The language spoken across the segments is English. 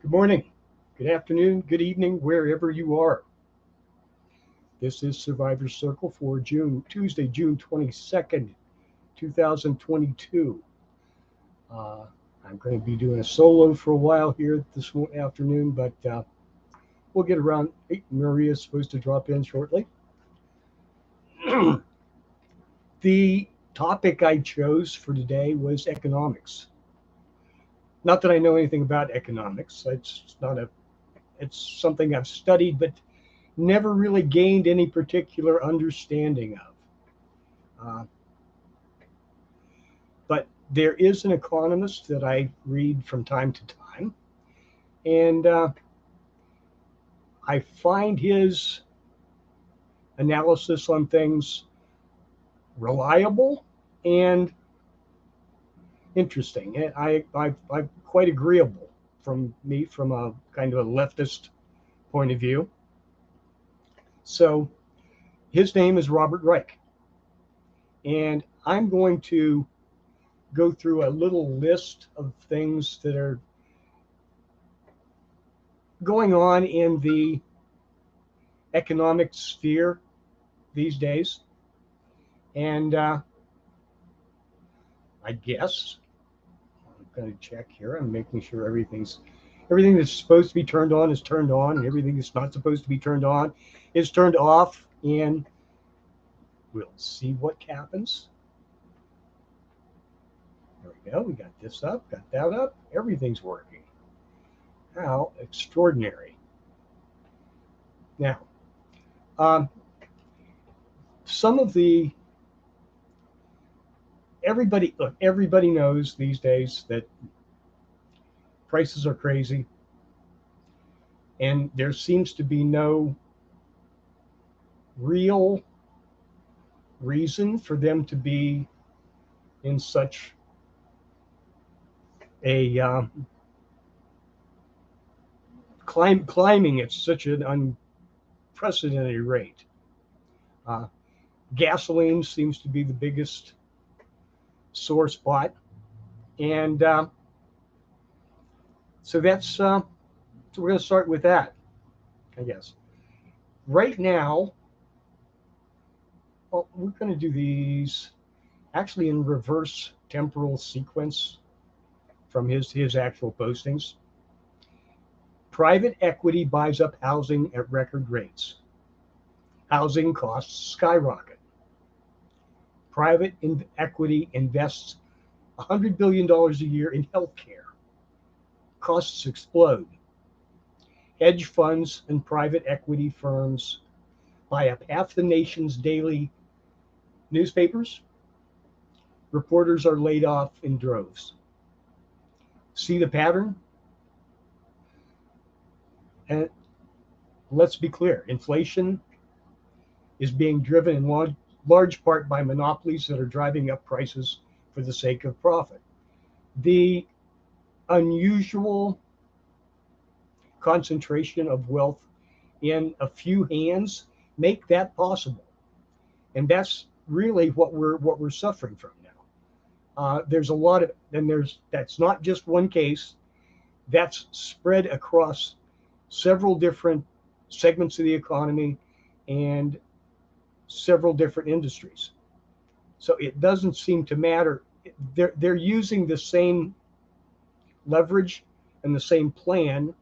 Good morning, good afternoon, good evening, wherever you are. This is Survivor's Circle for Tuesday, June 22nd, 2022. Uh, I'm going to be doing a solo for a while here this afternoon, but we'll get around. Hey, Maria's supposed to drop in shortly. The topic I chose for today was economics. Not that I know anything about economics. It's something I've studied, but never really gained any particular understanding of. But there is an economist that I read from time to time, and I find his analysis on things reliable and interesting. And I'm quite agreeable from a kind of a leftist point of view. So his name is Robert Reich, and I'm going to go through a little list of things that are going on in the economic sphere these days. And I guess I'm going to check here. I'm making sure everything that's supposed to be turned on is turned on, and everything that's not supposed to be turned on is turned off. And we'll see what happens. There we go. We got this up, got that up. Everything's working. How extraordinary. Now, some of the everybody knows these days that prices are crazy, and there seems to be no real reason for them to be in such a climbing at such an unprecedented rate. Gasoline seems to be the biggest sore spot, and so so we're going to start with that, I guess. Right now, well, we're going to do these actually in reverse temporal sequence from his actual postings. Private equity buys up housing at record rates. Housing costs skyrocket. Private equity invests $100 billion a year in healthcare. Costs explode. Hedge funds and private equity firms buy up half the nation's daily newspapers. Reporters are laid off in droves. See the pattern? And let's be clear, inflation is being driven in large part by monopolies that are driving up prices for the sake of profit. The unusual concentration of wealth in a few hands make that possible, and that's really what we're suffering from now. There's a lot of, and that's not just one case. That's spread across several different segments of the economy and several different industries. So it doesn't seem to matter. They're using the same leverage and the same plan.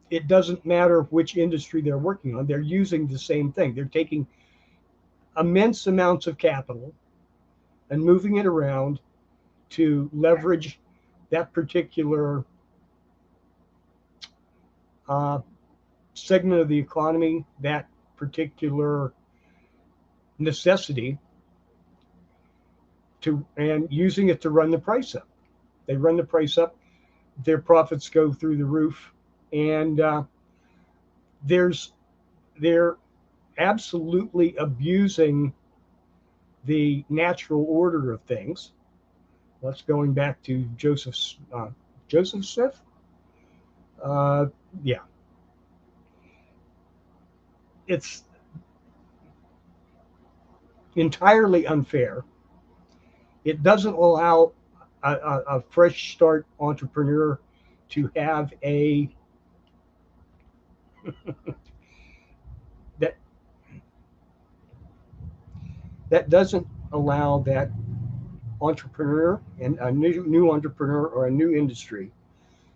It doesn't matter which industry they're working on. They're using the same thing. They're taking immense amounts of capital and moving it around to leverage that particular segment of the economy, that particular necessity, and using it to run the price up. They run the price up, their profits go through the roof, and they're absolutely abusing the natural order of things. That's going back to Joseph Smith. Yeah, it's entirely unfair. It doesn't allow a fresh start entrepreneur to have a that that doesn't allow that entrepreneur and a new entrepreneur or a new industry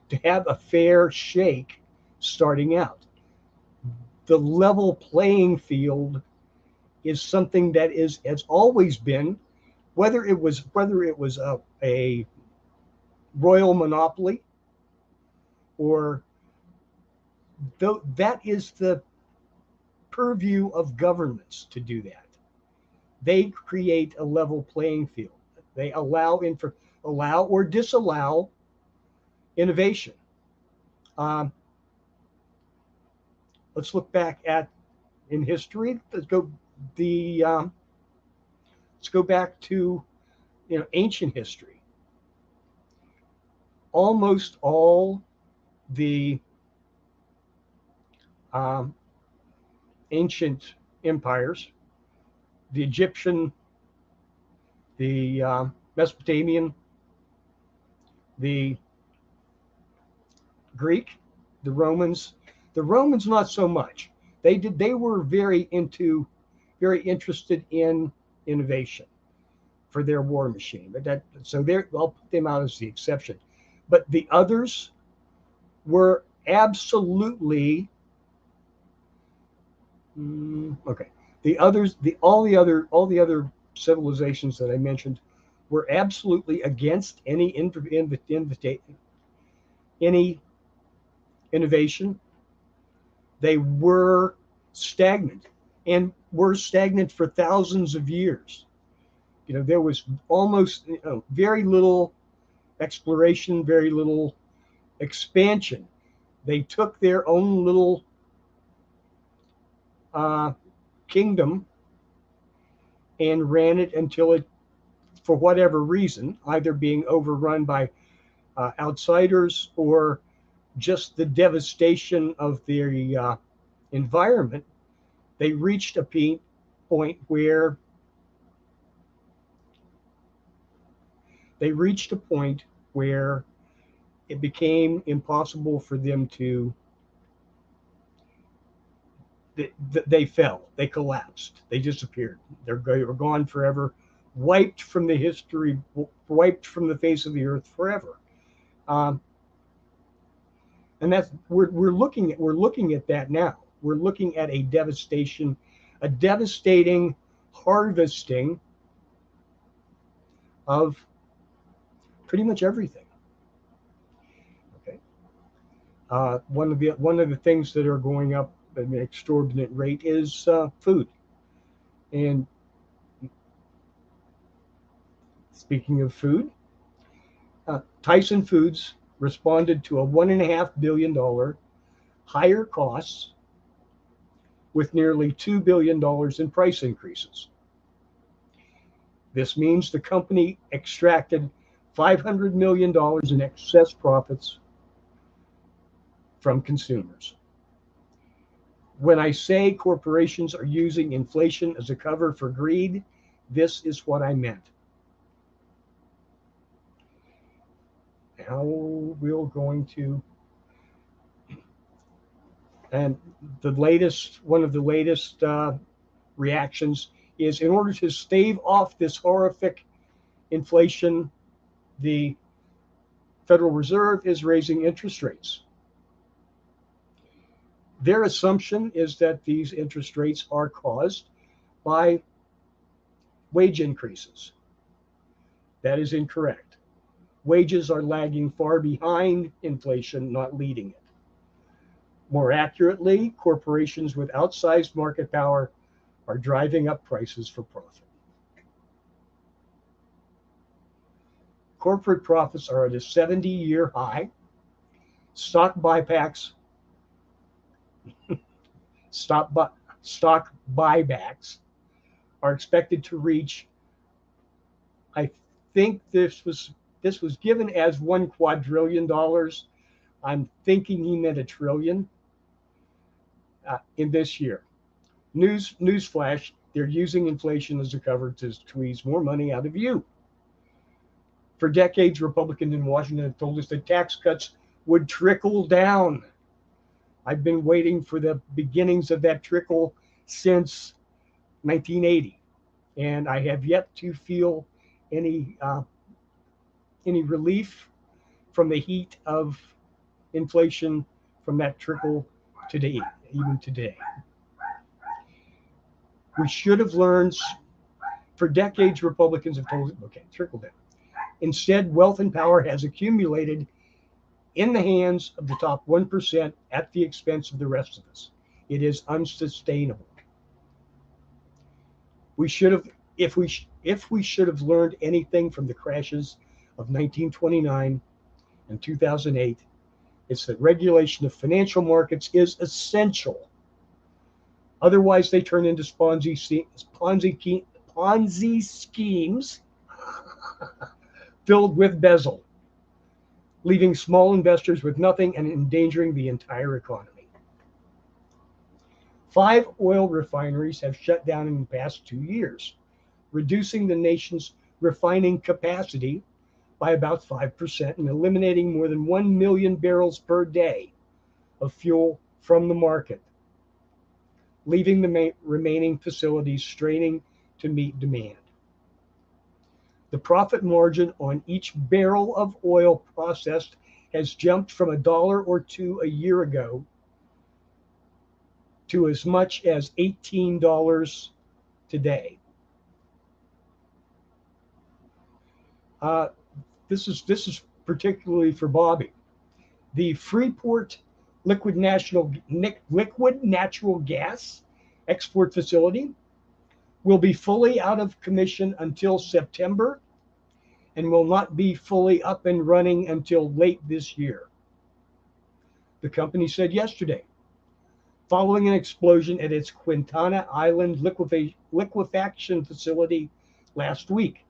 to have a fair shake starting out. The level playing field is something that has always been, whether it was a royal monopoly or that is the purview of governments to do that. They create a level playing field. They allow or disallow innovation. Let's look back in history. Let's go back to ancient history. Almost all the ancient empires, the Egyptian, the Mesopotamian, the Greek, the Romans not so much. They were very interested in innovation for their war machine. But I'll put them out as the exception. But the others were absolutely okay. All the other civilizations that I mentioned were absolutely against any innovation. They were stagnant and were stagnant for thousands of years. There was almost very little exploration, very little expansion. They took their own little kingdom and ran it until it, for whatever reason, either being overrun by outsiders or just the devastation of their environment, they reached a point where it became impossible for them to. They fell. They collapsed. They disappeared. They were gone forever, wiped from the history, wiped from the face of the earth forever. And that's we're looking at that now. We're looking at a devastating harvesting of pretty much everything. Okay. One of the things that are going up at an exorbitant rate is food. And speaking of food, Tyson Foods responded to a $1.5 billion higher costs with nearly $2 billion in price increases. This means the company extracted $500 million in excess profits from consumers. When I say corporations are using inflation as a cover for greed, this is what I meant. Now we're going to, and one of the latest reactions is, in order to stave off this horrific inflation, the Federal Reserve is raising interest rates. Their assumption is that these interest rates are caused by wage increases. That is incorrect. Wages are lagging far behind inflation, not leading it. More accurately, corporations with outsized market power are driving up prices for profit. Corporate profits are at a 70-year high. Stock buybacks are expected to reach, I think this was given as $1 quadrillion. I'm thinking he meant $1 trillion in this year. Newsflash, they're using inflation as a cover to squeeze more money out of you. For decades, Republicans in Washington have told us that tax cuts would trickle down. I've been waiting for the beginnings of that trickle since 1980, and I have yet to feel any relief from the heat of inflation from that trickle today, even today. We should have learned. For decades, Republicans have told us, okay, trickle down. Instead, wealth and power has accumulated in the hands of the top 1% at the expense of the rest of us. It is unsustainable. We should have, if we should have learned anything from the crashes of 1929 and 2008, it's that regulation of financial markets is essential. Otherwise, they turn into Ponzi schemes filled with bezel, leaving small investors with nothing and endangering the entire economy. 5 oil refineries have shut down in the past 2 years, reducing the nation's refining capacity by about 5% and eliminating more than 1 million barrels per day of fuel from the market, leaving the remaining facilities straining to meet demand. The profit margin on each barrel of oil processed has jumped from $1 or $2 a year ago to as much as $18 today. This is particularly for Bobby. The Freeport liquid natural gas export facility will be fully out of commission until September and will not be fully up and running until late this year, the company said yesterday, following an explosion at its Quintana Island liquefaction facility last week.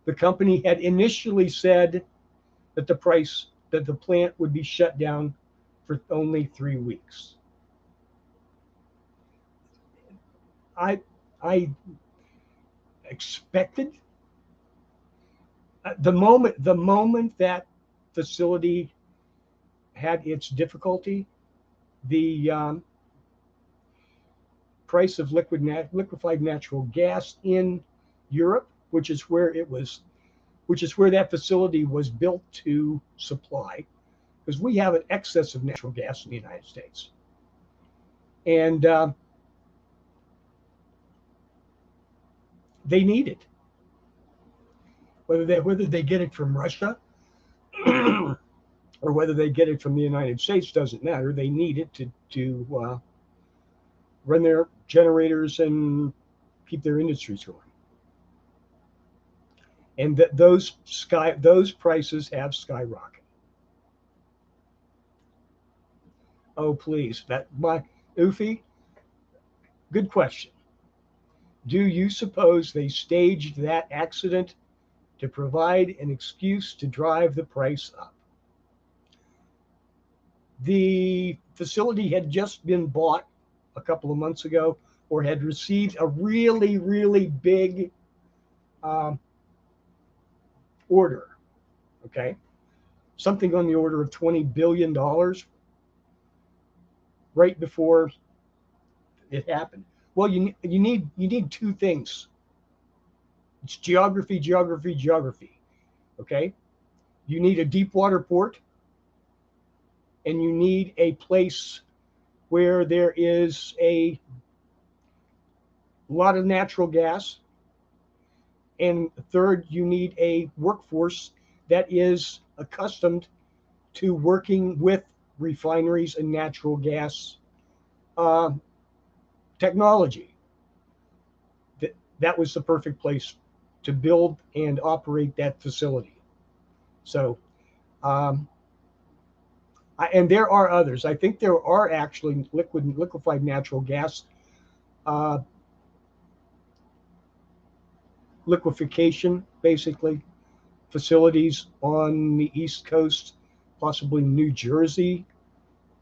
The company had initially said that the plant would be shut down for only 3 weeks. I expected the moment that facility had its difficulty, the price of liquefied natural gas in Europe, which is where that facility was built to supply, because we have an excess of natural gas in the United States, and they need it. Whether they get it from Russia or whether they get it from the United States doesn't matter. They need it to run their generators and keep their industries going. And that those prices have skyrocketed. Oh, please, Ufi, good question. Do you suppose they staged that accident to provide an excuse to drive the price up? The facility had just been bought a couple of months ago, or had received a really, really big order, okay? Something on the order of $20 billion right before it happened. Well, you need 2 things. It's geography, okay? You need a deep water port, and you need a place where there is a lot of natural gas. And third, you need a workforce that is accustomed to working with refineries and natural gas technology. That was the perfect place to build and operate that facility. So, and there are others. I think there are actually liquefied natural gas liquefaction, basically, facilities on the East Coast, possibly New Jersey,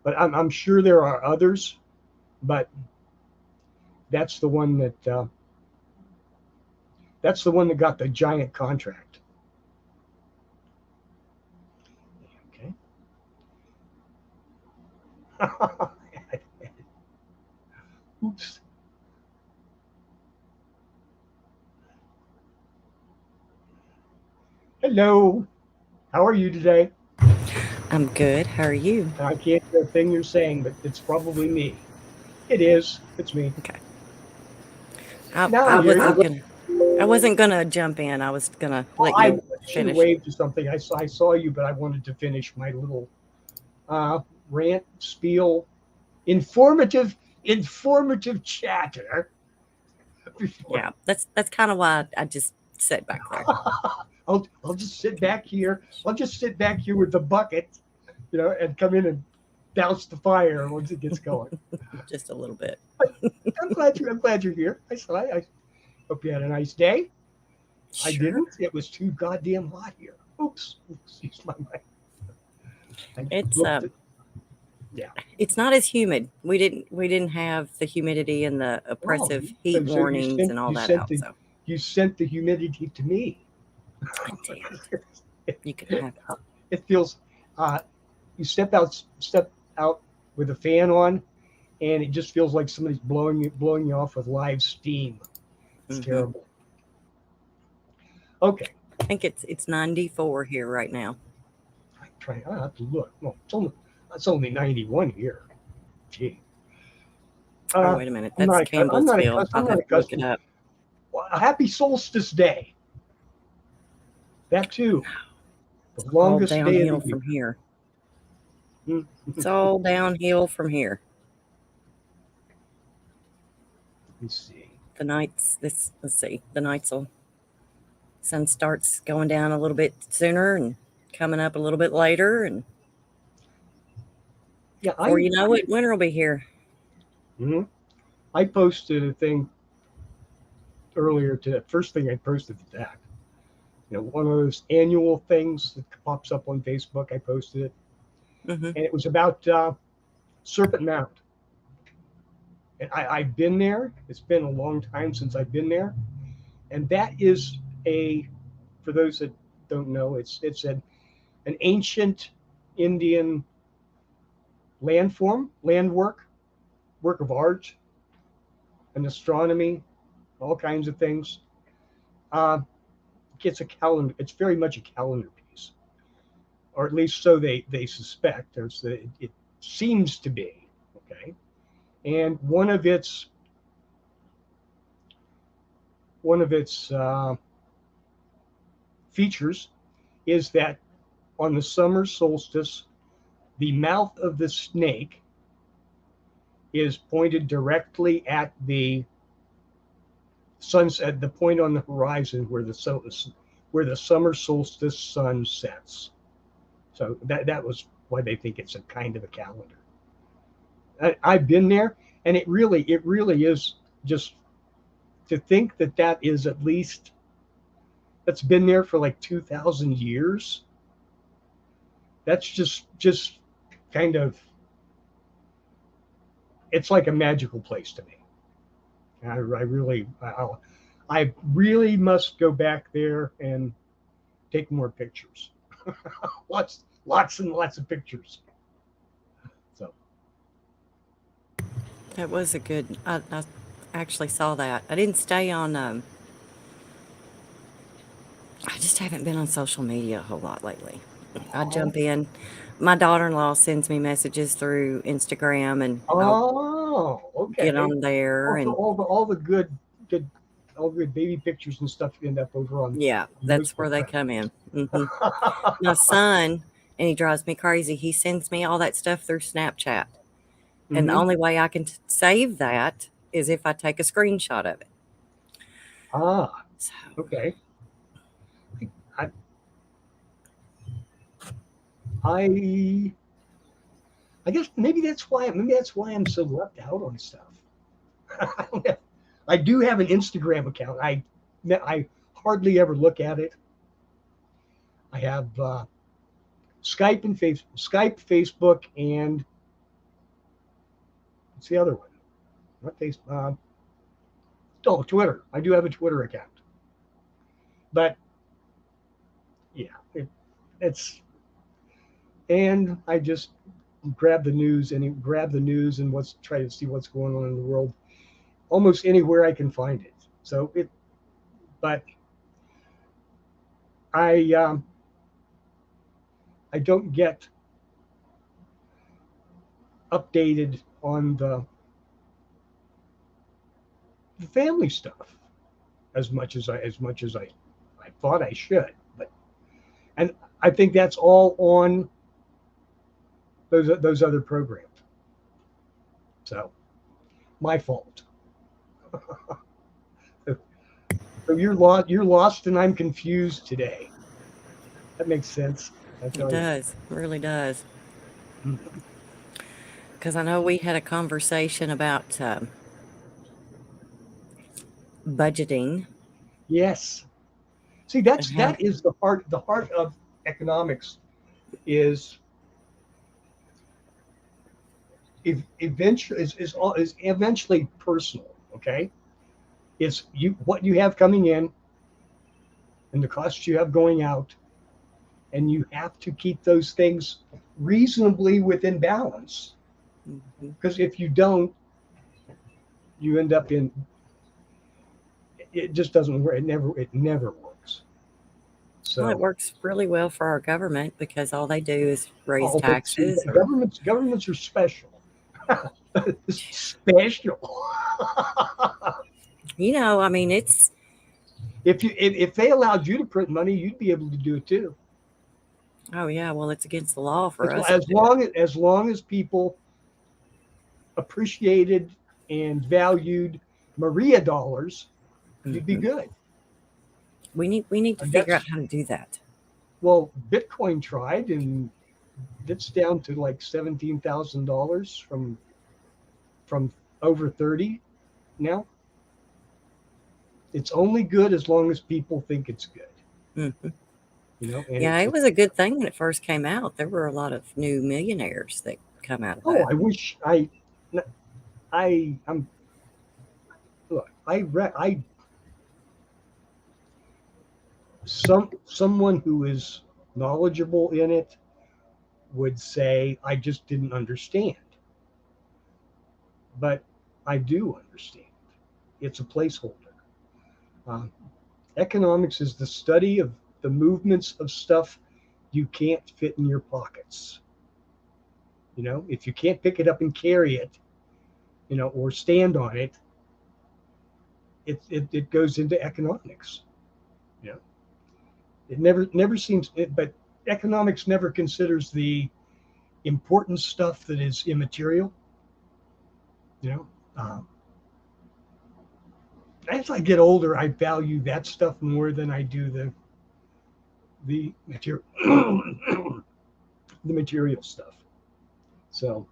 but I'm sure there are others. But that's the one that got the giant contract. Okay. Oops. Hello. How are you today? I'm good. How are you? I can't hear a thing you're saying, but it's probably me. It is. It's me. Okay. I, Now I I hear wasn't you. gonna I wasn't gonna jump in. I was gonna Well, let I you should have finish. waved or something. I saw you, but I wanted to finish my little uh, rant, spiel, informative chatter before. Yeah, that's kind of why I just sat back there I'll just sit back here. I'll just sit back here with the bucket, and come in and douse the fire once it gets going. just a little bit. But I'm glad you're here. I hope you had a nice day. I Sure. didn't. It was too goddamn hot here. Oops. Excuse my mind. I It's looked at yeah. it's not as humid. We didn't have the humidity and the Well, oppressive heat so you warnings sent and all you that sent out. the So you sent the humidity to me. I did. You can have it. It feels uh, you step out with a fan on, and it just feels like somebody's blowing you off with live steam. It's Hmm. terrible. Okay, I think it's 94 here right now. I have to look. Well, it's only 91 here. Gee, Oh, uh, wait a minute. I'm That's not accu- I'm not Campbellsville. accustomed. I'll I'm not have to look it accustomed. up. Well, a happy Solstice Day. That too, the All longest day of the downhill year. from here. Hmm. It's all downhill from here. Let's see. The nights this let's see, the nights will sun starts going down a little bit sooner and coming up a little bit later, and Yeah, before I you know it, winter will be here. mhm. I posted a thing earlier to first thing I posted to that. One of those annual things that pops up on Facebook. I posted it, Hmm. and it was about Serpent Mound. And I've been there. It's been a long time since I've been there, and that is a for those that don't know, it's an ancient Indian landform, work of art and astronomy, all kinds of things. Uh, it's a calendar. It's very much a calendar piece, or at least so they suspect. It seems to be okay. And one of its features is that on the summer solstice, the mouth of the snake is pointed directly at the sunset, the point on the horizon where the summer solstice sun sets. So that was why they think it's a kind of a calendar. I've been there, and it really is just to think that is at least that's been there for like 2,000 years. That's just kind of it's like a magical place to me. I really must go back there and take more pictures. Lots and lots of pictures. So That was a good. I actually saw that. I didn't stay on. I just haven't been on social media a whole lot lately. I oh, jump in. My daughter-in-law sends me messages through Instagram, and I'll get okay. on there. All the And all the all the good all the good baby pictures and stuff end up over on yeah, those that's where they come in. Hmm. My programs. son, and he drives me crazy. He sends me all that stuff through Snapchat. And the Hmm. only way I can save that is if I take a screenshot of it. Ah, So okay. I I I guess maybe that's why I'm so left out on stuff. I don't have, I do have an Instagram account. I hardly ever look at it. I have Skype, Facebook, and what's the other one? Not Facebook. Oh, Twitter. I do have a Twitter account, but yeah, it's and I just grab the news and what's try to see what's going on in the world almost anywhere I can find it. So it, but I I don't get updated on the family stuff as much as I thought I should. But and I think that's all on those other programs. So my fault. So you're lost and I'm confused today. That makes sense. I It tell you. does, it really does. Mhm. Because I know we had a conversation about budgeting Yes. See, and how. that is the heart of economics is is eventually personal. Okay, it's you what you have coming in and the costs you have going out, and you have to keep those things reasonably within balance. Mhm. Because if you don't, you end up in it just doesn't work. It never works. Well, it So works really well for our government because all they do is raise oh, but see, taxes or, governments are special. Special. I mean, it's, If they allowed you to print money, you'd be able to do it too. oh, yeah, well, it's against the law for us to As do it. long as people appreciated and valued Maria dollars, you'd be Hmm. good. We need to And figure out that's how to do that. well, Bitcoin tried, and it's down to like $17,000 from over 30 now. It's only good as long as people think it's good, Hmm. and Yeah, it's it was a good thing when it first came out. There were a lot of new millionaires that come out of oh, that. I wish I'm look, I someone who is knowledgeable in it would say I just didn't understand, but I do understand. It's a placeholder. Um, Economics is the study of the movements of stuff you can't fit in your pockets. If you can't pick it up and carry it, or stand on it, it goes into economics. You know, it never seems, but economics never considers the important stuff that is immaterial. You know, um, as I get older, I value that stuff more than I do the material the material stuff. So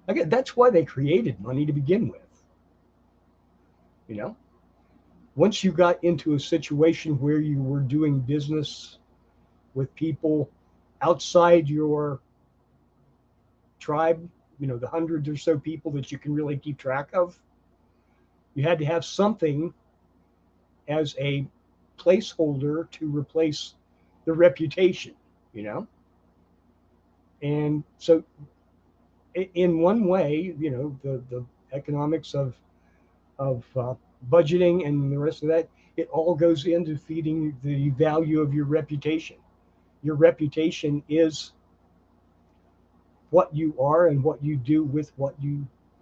again, that's why they created money to begin with. You know, once you got into a situation where you were doing business with people outside your tribe, the hundreds or so people that you can really keep track of, you had to have something as a placeholder to replace the reputation, you know? And so, in one way, the economics of budgeting and the rest of that, it all goes into feeding the value of your reputation. Your reputation is what you are and what you do with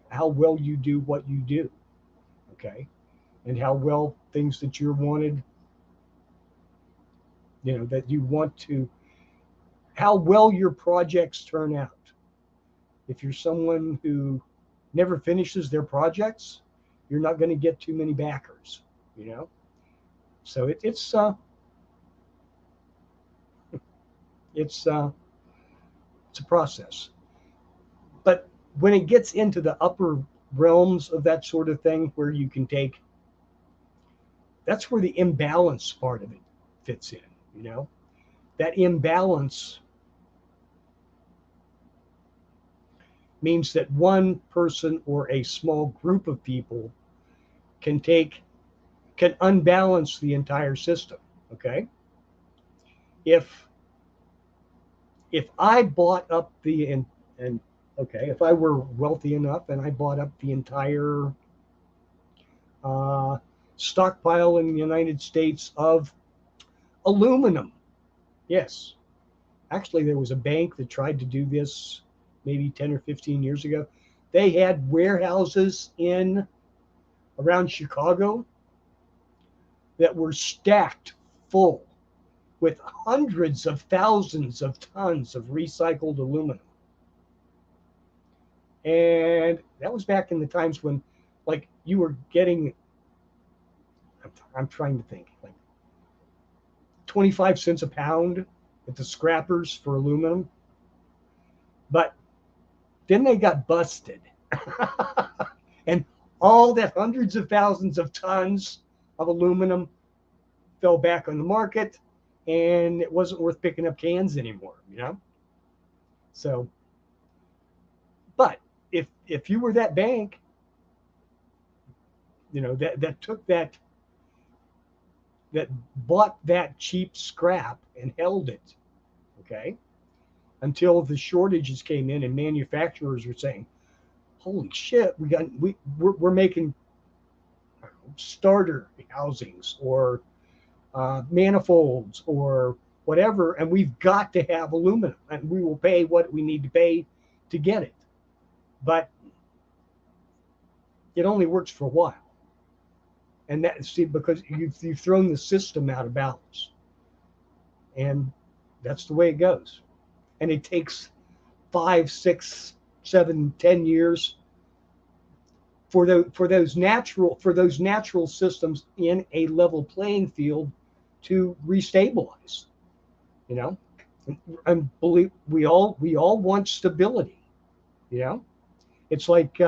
how well you do what you do. Okay. And how well things that you're wanted, that you want to, how well your projects turn out. If you're someone who never finishes their projects, you're not going to get too many backers, you know? So it's, it's a process. But when it gets into the upper realms of that sort of thing, where you can take, that's where the imbalance part of it fits in, you know? That imbalance means that one person or a small group of people can can unbalance the entire system. Okay, if if I bought up and okay, if I were wealthy enough and I bought up the entire uh, stockpile in the United States of aluminum, yes. Actually, there was a bank that tried to do this maybe 10 or 15 years ago. They had warehouses in around Chicago that were stacked full with hundreds of thousands of tons of recycled aluminum. And that was back in the times when, like, you were getting, I'm trying to think, like 25 cents a pound at the scrappers for aluminum. But then they got busted. And all that hundreds of thousands of tons of aluminum fell back on the market, and it wasn't worth picking up cans anymore, you know? So, but if you were that bank, you know, that took that bought that cheap scrap and held it, okay, until the shortages came in and manufacturers were saying, "Holy shit, we're making starter housings or manifolds or whatever, and we've got to have aluminum, and we will pay what we need to pay to get it." But it only works for a while, and that, see, because you've thrown the system out of balance, and that's the way it goes. And it takes 5, 6, 7, 10 years for those natural systems in a level playing field to restabilize. You know, and believe we all want stability. You know, it's like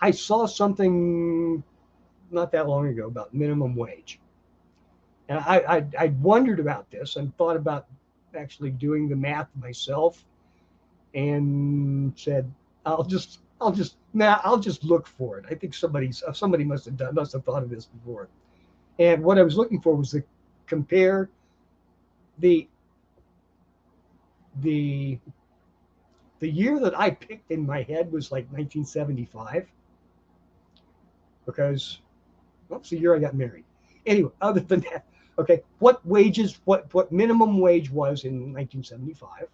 I saw something not that long ago about minimum wage, and I wondered about this and thought about actually doing the math myself, and said, I'll just look for it. I think somebody must have thought of this before. And what I was looking for was to compare the the the year that I picked in my head was like 1975, because well, it's the year I got married. Anyway, other than that, okay, what minimum wage was in 1975,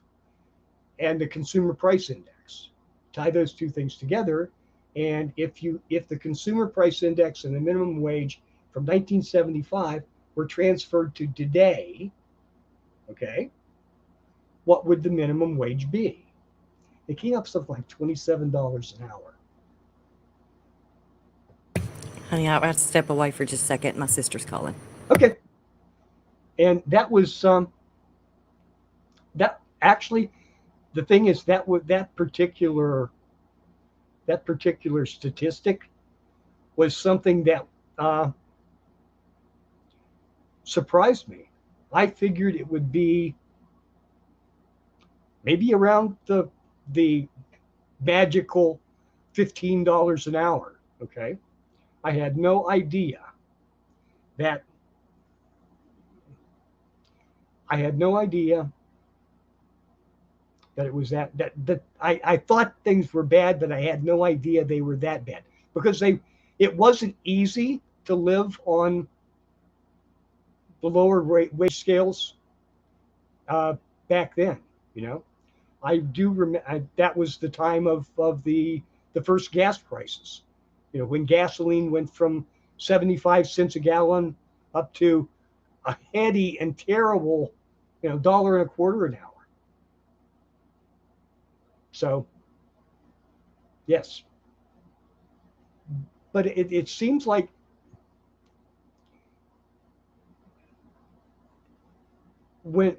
and the consumer price index. Tie those two things together, and if the consumer price index and the minimum wage from 1975 were transferred to today, okay, what would the minimum wage be? It came up something like $27 an hour. Honey, I have to step away for just a second. My sister's calling. Okay, and that actually, the thing is that particular statistic was something that uh, surprised me. I figured it would be maybe around the magical $15 an hour. Okay, I had no idea that I had no idea that it was that I thought things were bad, but I had no idea they were that bad, because it wasn't easy to live on the lower wage scales uh, back then. You know, I do remember that was the time of the first gas prices. You know, when gasoline went from 75 cents a gallon up to a heady and terrible, dollar and a quarter an hour. So yes, but it seems like when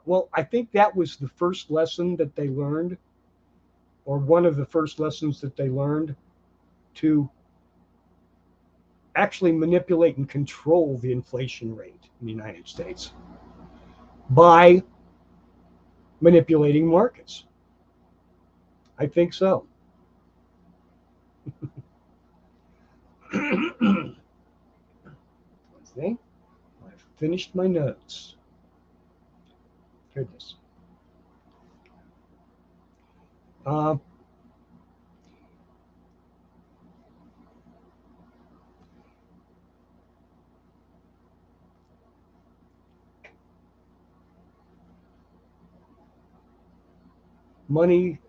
well, I think that was the first lesson that they learned, or one of the first lessons that they learned, to actually manipulate and control the inflation rate in the United States by manipulating markets. I think so. Let's see. I've finished my notes. Goodness. Uh, money,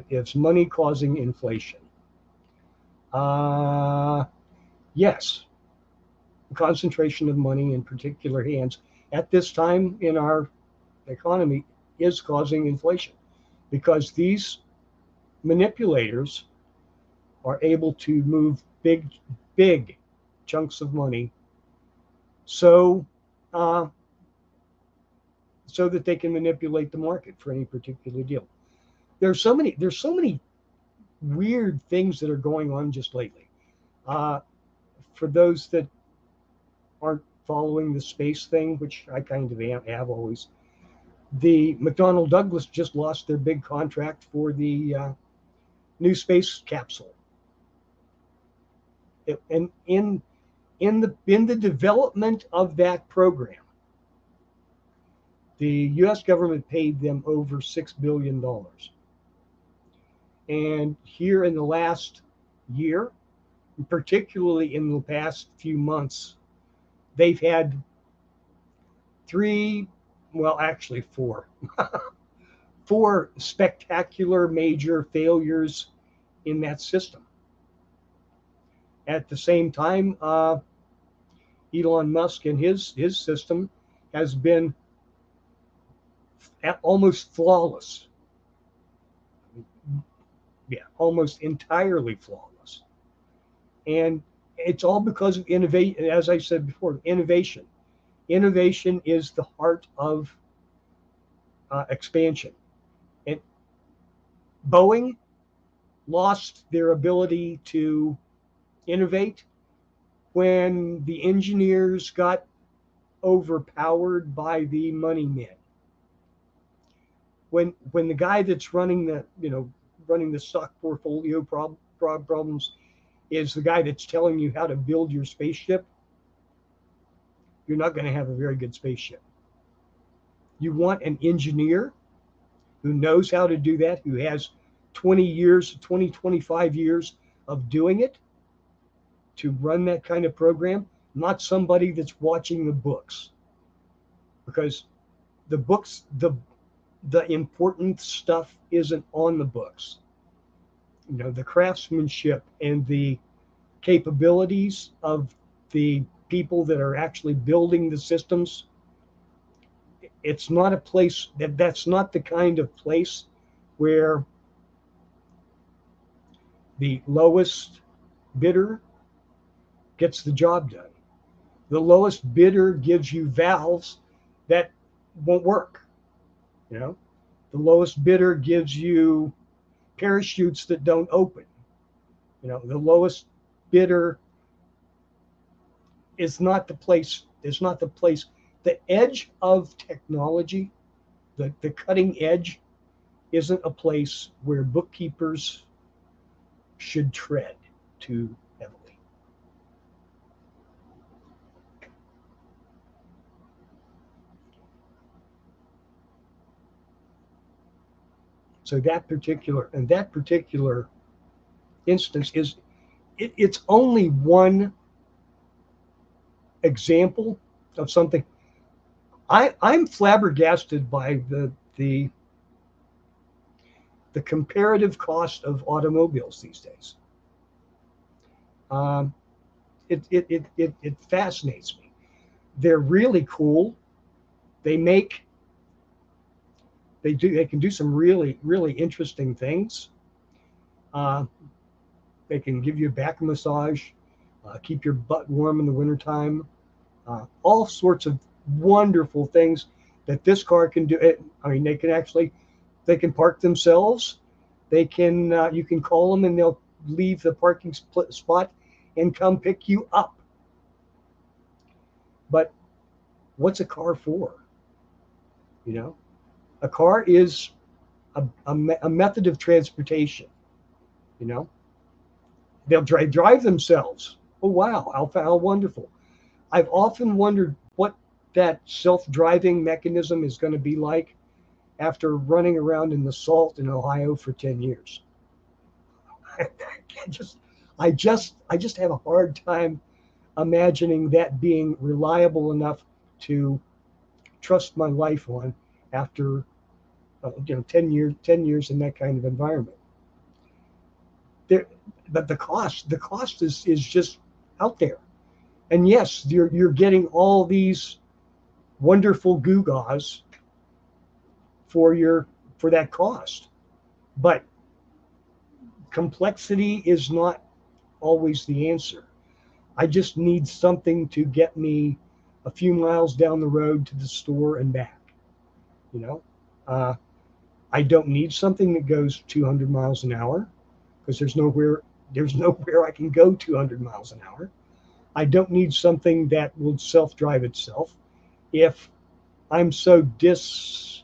it's money causing inflation. Uh, yes, concentration of money in particular hands at this time in our economy is causing inflation because these manipulators are able to move big chunks of money so uh, so that they can manipulate the market for any particular deal. There's so many weird things that are going on just lately. Uh, for those that aren't following the space thing, which I kind of have always, the McDonnell Douglas just lost their big contract for the new space capsule. And in the development of that program, the U.S. government paid them over $6 billion. And here in the last year, particularly in the past few months, they've had three, well, actually four, four spectacular major failures in that system. At the same time, Elon Musk and his system has been almost flawless. Yeah, almost entirely flawless. And it's all because of innovation. As I said before, innovation. Innovation is the heart of expansion. And Boeing lost their ability to innovate when the engineers got overpowered by the money men. When the guy that's running the stock portfolio problems is the guy that's telling you how to build your spaceship, you're not going to have a very good spaceship. You want an engineer who knows how to do that, who has 25 years of doing it to run that kind of program, not somebody that's watching the books. Because the books, the important stuff isn't on the books. The craftsmanship and the capabilities of the people that are actually building the systems, it's not a place that's not the kind of place where the lowest bidder gets the job done. The lowest bidder gives you valves that won't work. The lowest bidder gives you parachutes that don't open. The lowest bidder is not the place. Is not the place. The edge of technology, the cutting edge, isn't a place where bookkeepers should tread too heavily. So that particular instance it's only one example of something. I'm flabbergasted by the comparative cost of automobiles these days. Um, it fascinates me. They're really cool. They make they can do some really interesting things. Uh, they can give you a back massage, keep your butt warm in the wintertime, all sorts of wonderful things that this car can do. I mean, they can park themselves. They can you can call them and they'll leave the parking spot and come pick you up. But what's a car for? A car is a method of transportation. You know, they'll drive themselves. Oh wow, how wonderful! I've often wondered that self-driving mechanism is going to be like after running around in the salt in Ohio for 10 years. I just, I just have a hard time imagining that being reliable enough to trust my life on after 10 years in that kind of environment. There, but the cost is just out there. And yes, you're getting all these wonderful gewgaws for your for that cost. But complexity is not always the answer. I just need something to get me a few miles down the road to the store and back. You know, uh, I don't need something that goes 200 miles an hour because there's nowhere I can go 200 miles an hour. I don't need something that will self-drive itself. If I'm so discombobulated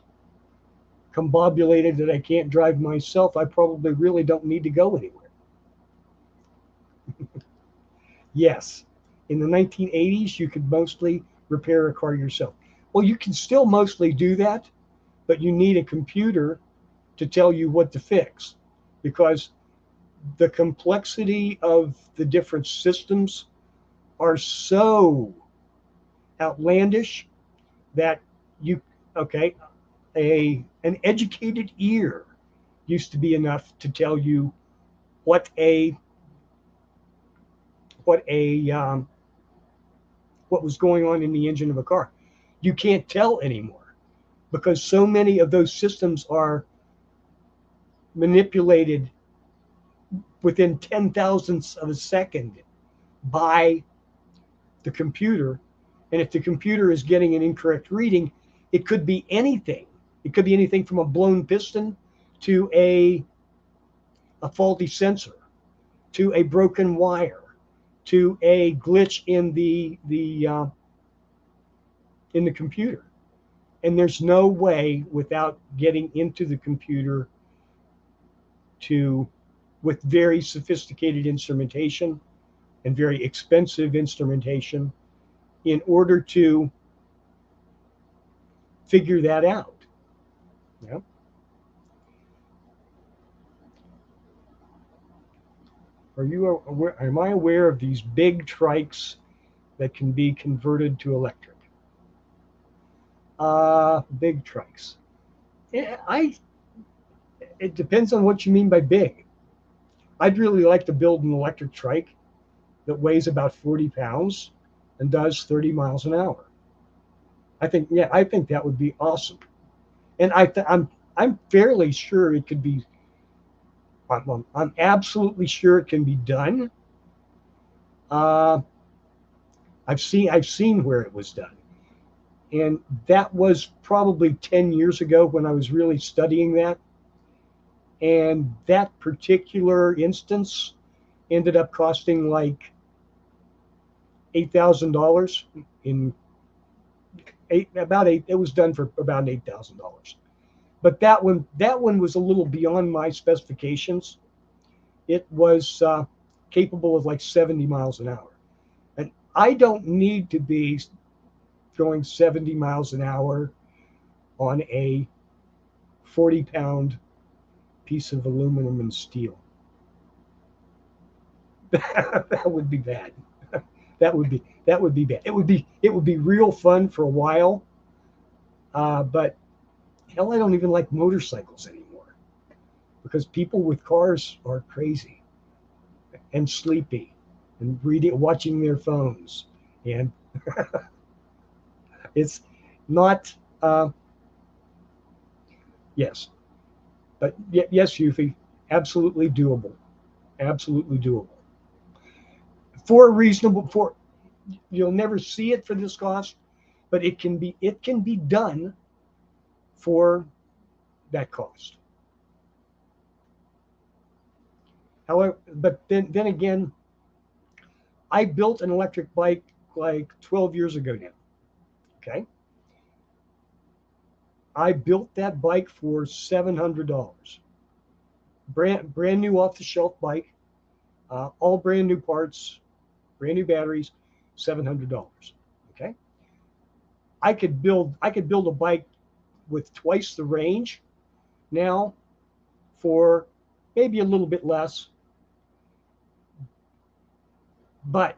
that I can't drive myself, I probably really don't need to go anywhere. Yes, in the 1980s, you could mostly repair a car yourself. Well, you can still mostly do that, but you need a computer to tell you what to fix because the complexity of the different systems are so outlandish that you okay a an educated ear used to be enough to tell you what a what a what was going on in the engine of a car. You can't tell anymore because so many of those systems are manipulated within 10 thousandths of a second by the computer. And if the computer is getting an incorrect reading, it could be anything. It could be anything from a blown piston to a faulty sensor to a broken wire to a glitch in the computer. And there's no way without getting into the computer to with very sophisticated instrumentation and very expensive instrumentation in order to figure that out. Yeah. Am I aware of these big trikes that can be converted to electric? Big trikes. Yeah, it depends on what you mean by big. I'd really like to build an electric trike that weighs about 40 pounds and does 30 miles an hour. I think that would be awesome. And I'm fairly sure it could be. I'm absolutely sure it can be done. Uh, I've seen where it was done, and that was probably 10 years ago when I was really studying that. And that particular instance ended up costing like $8,000 in about eight. It was done for about $8,000. But that one was a little beyond my specifications. It was capable of like 70 miles an hour, and I don't need to be going 70 miles an hour on a 40-pound piece of aluminum and steel. That would be bad. That would be bad. It would be real fun for a while, but hell, I don't even like motorcycles anymore because people with cars are crazy and sleepy and watching their phones, and it's not. Yes, but yes, Yuffie, absolutely doable. Absolutely doable for a reasonable for. You'll never see it for this cost, but it can be done for that cost. However, but then again, I built an electric bike like 12 years ago now. Okay, I built that bike for $700, brand new off the shelf bike, all brand new parts, brand new batteries, $700. Okay, I could build a bike with twice the range now for maybe a little bit less. But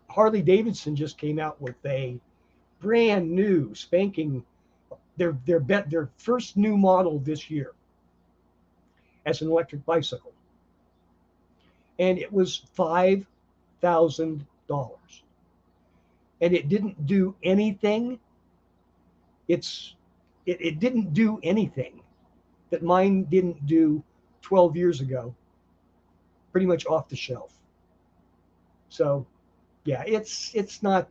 Harley Davidson just came out with a brand new spanking their first new model this year as an electric bicycle, and it was $5,000, and it didn't do anything. It didn't do anything that mine didn't do 12 years ago, pretty much off the shelf. So yeah, it's not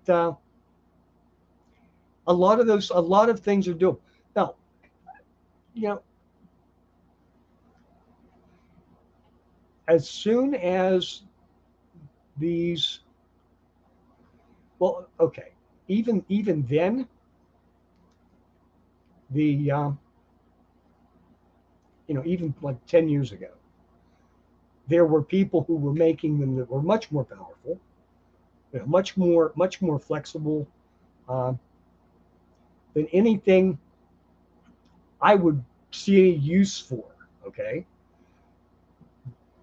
a lot of things are doable. Now, you know, as soon as these, well, okay, even then, the even like 10 years ago, there were people who were making them that were much more powerful, much more flexible than anything I would see any use for. Okay,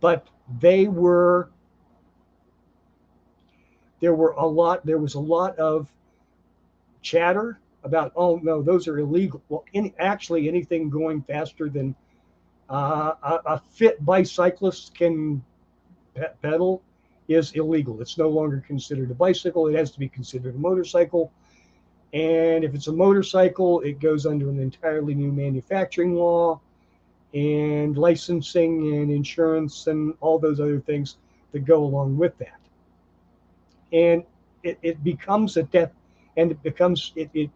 but there was a lot of chatter about, oh no, those are illegal. Well, actually anything going faster than a fit bicyclist can pedal is illegal. It's no longer considered a bicycle. It has to be considered a motorcycle. And if it's a motorcycle, it goes under an entirely new manufacturing law and licensing and insurance and all those other things that go along with that. And it becomes a death, and it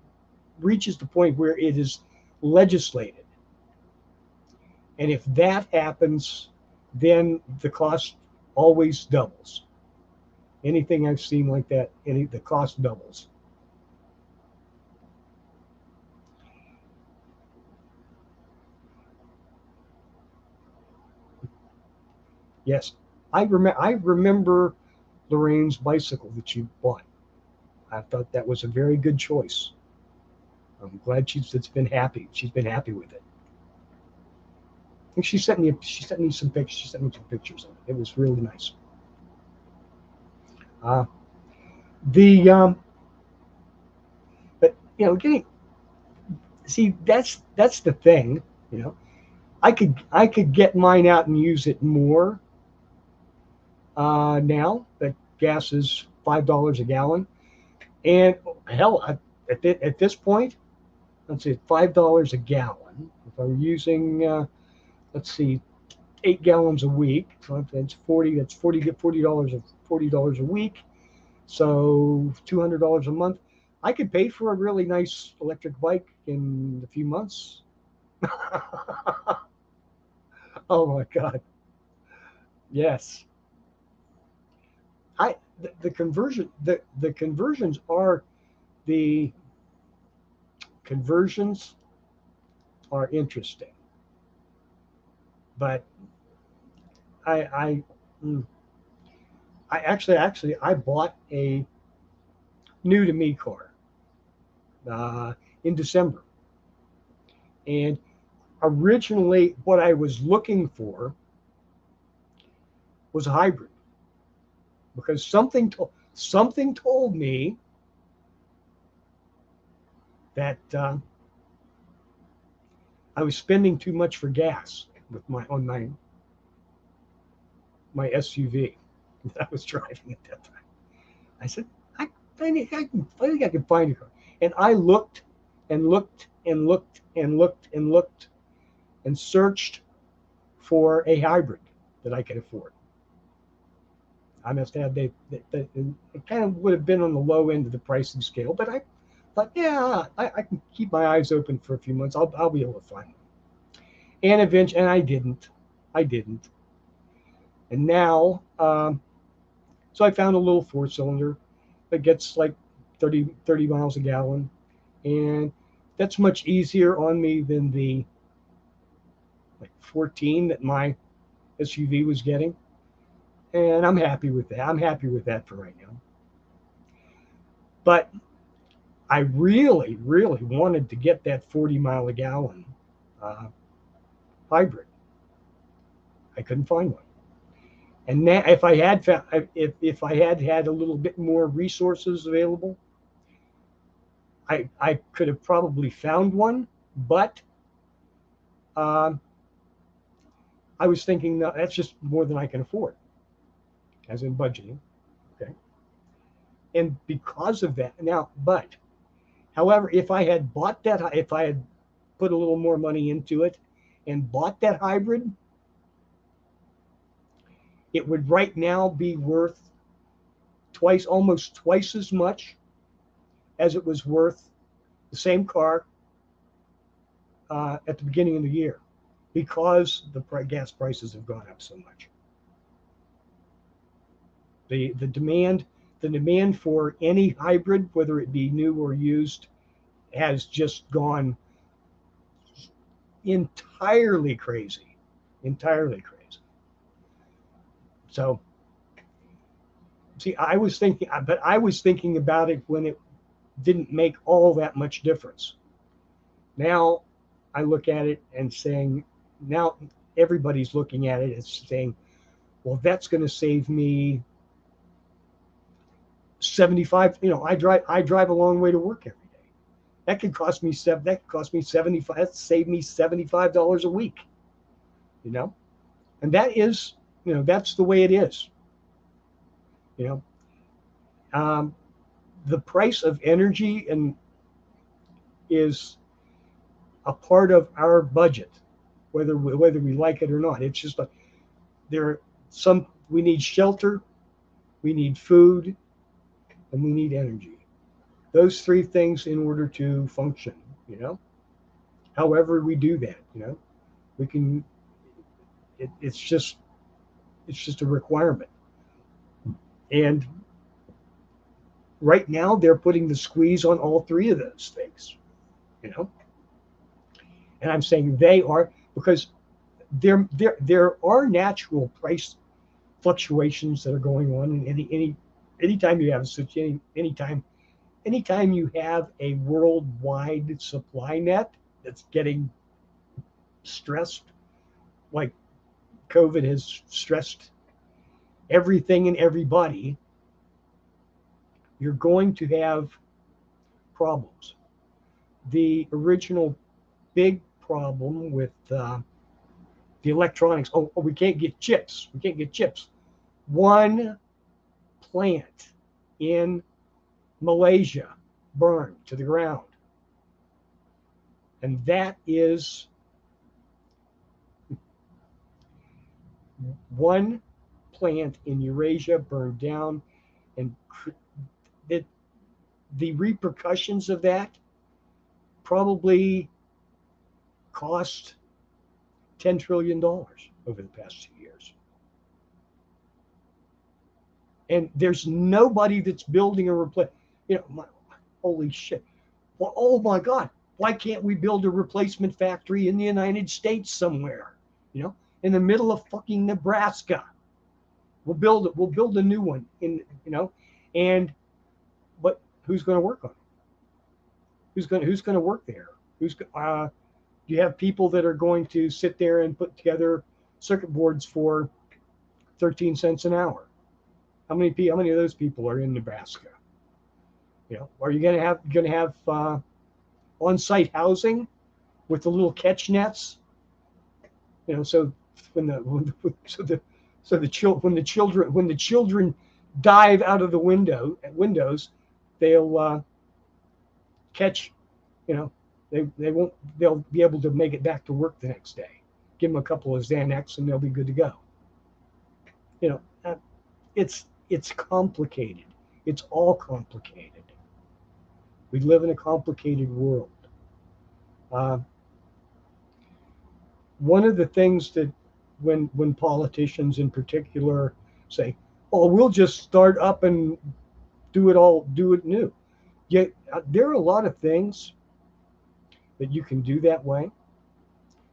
reaches the point where it is legislated. And if that happens, then the cost always doubles. Anything I've seen like that, the cost doubles. Yes, I remember Lorraine's bicycle that you bought. I thought that was a very good choice. I'm glad she's been happy. She's been happy with it. I think she sent me some pictures. She sent me some pictures of it. It was really nice. But that's the thing. I could get mine out and use it more now that gas is $5 a gallon, and hell, at this point, let's see, $5 a gallon. If I'm using, let's see, 8 gallons a week, so that's $40 a week, so $200 a month. I could pay for a really nice electric bike in a few months. Oh my God. Yes. The conversions are interesting, but I actually I bought a new to me car in December, and originally what I was looking for was a hybrid, because something told me that I was spending too much for gas with my SUV that I was driving at that time. I said, I think I can find a car, and I looked and looked and looked and looked and looked and searched for a hybrid that I could afford. I must have it kind of would have been on the low end of the pricing scale, but I thought, yeah, I can keep my eyes open for a few months. I'll be able to find one. And eventually, and I didn't, and now, so I found a little 4-cylinder that gets like 30 miles a gallon, and that's much easier on me than the like 14 that my SUV was getting. And I'm happy with that. I'm happy with that for right now. But I really, really wanted to get that 40 mile a gallon uh, hybrid. I couldn't find one. And now, if I had found, if I had had a little bit more resources available, I could have probably found one. But um, I was thinking, no, that's just more than I can afford, as in budgeting. Okay. And because of that, now, but however, if I had put a little more money into it and bought that hybrid, it would right now be worth almost twice as much as it was worth the same car at the beginning of the year, because the gas prices have gone up so much. The demand for any hybrid, whether it be new or used, has just gone entirely crazy, entirely crazy. So, see, I was thinking about it when it didn't make all that much difference. Now I look at it and saying, now everybody's looking at it and saying, well, that's going to save me 75. I drive a long way to work every day. That could cost me 75. That saved me $75 a week. And that is, that's the way it is. You know, um, the price of energy is a part of our budget, whether we like it or not. It's just like we need shelter, we need food, and we need energy. Those three things in order to function. You know, however we do that, we can. It's just a requirement. And right now they're putting the squeeze on all three of those things. You know, and I'm saying they are, because there are natural price fluctuations that are going on in anytime you have such anytime you have a worldwide supply net that's getting stressed, like COVID has stressed everything and everybody, you're going to have problems. The original big problem with the electronics, we can't get chips. We can't get chips. One plant in Malaysia burned to the ground. And that is one plant in Eurasia burned down, and the repercussions of that probably cost $10 trillion over the past 2 years. And there's nobody that's building a replace. Holy shit. Well, oh my God. Why can't we build a replacement factory in the United States somewhere? In the middle of fucking Nebraska. We'll build a new one and but who's going to work on it? Who's going to work there? You have people that are going to sit there and put together circuit boards for 13 cents an hour. How many of those people are in Nebraska? Are you going to have on-site housing with the little catch nets? So when the children dive out of the windows, they'll catch. They'll be able to make it back to work the next day. Give them a couple of Xanax and they'll be good to go. It's complicated. It's all complicated. We live in a complicated world. One of the things that when politicians in particular say, "Oh, we'll just start up and do it new," yet there are a lot of things that you can do that way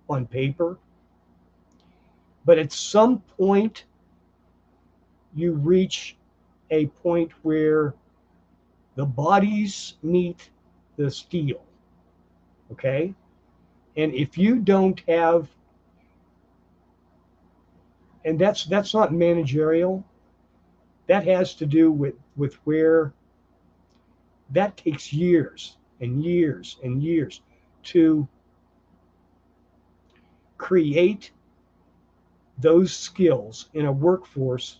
on paper, but at some point you reach a point where the bodies meet the steel. Okay? And if you don't have, and that's not managerial, that has to do with where that takes years and years and years to create those skills in a workforce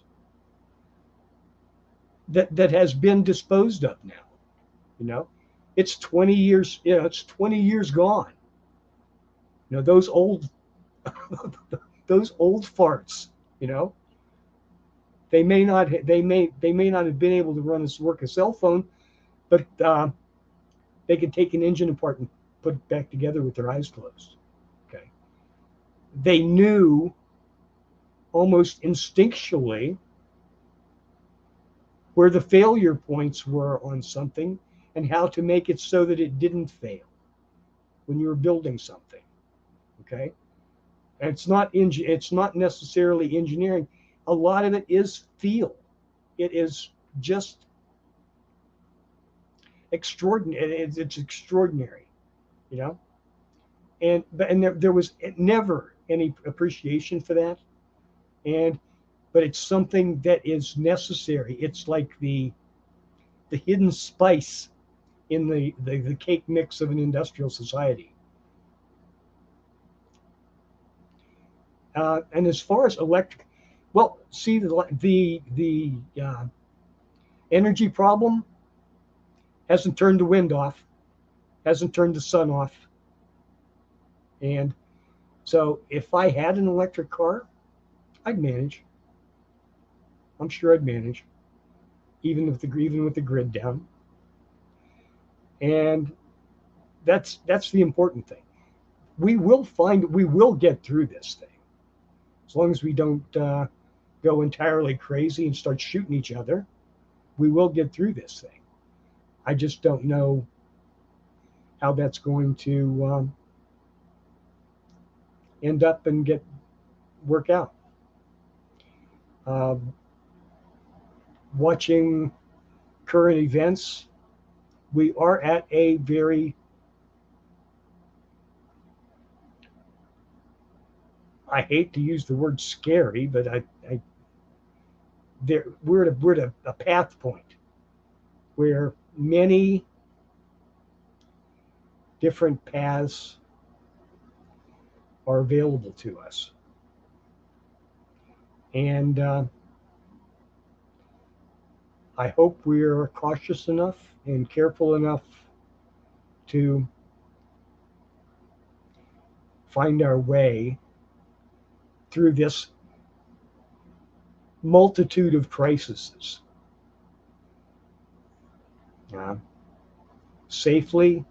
that has been disposed of now. You know, it's 20 years. It's 20 years gone. Those old those old farts. You know, they may not have been able to work a cell phone, but they could take an engine apart and put it back together with their eyes closed. Okay, they knew almost instinctually where the failure points were on something and how to make it so that it didn't fail when you were building something. Okay, and it's not necessarily engineering. A lot of it is feel. It is just extraordinary. It's extraordinary, you know. And there was never any appreciation for that. And but it's something that is necessary. It's like the hidden spice in the cake mix of an industrial society. And as far as electric, well, see the energy problem hasn't turned the wind off, hasn't turned the sun off, and so if I had an electric car, I'd manage. I'm sure I'd manage, even with the grid down. And that's the important thing. We will get through this thing as long as we don't go entirely crazy and start shooting each other. We will get through this thing. I just don't know how that's going to end up and work out. Um, Watching current events, we are at a very, I hate to use the word scary, but we're at a path point where many different paths are available to us. And I hope we're cautious enough and careful enough to find our way through this multitude of crises safely.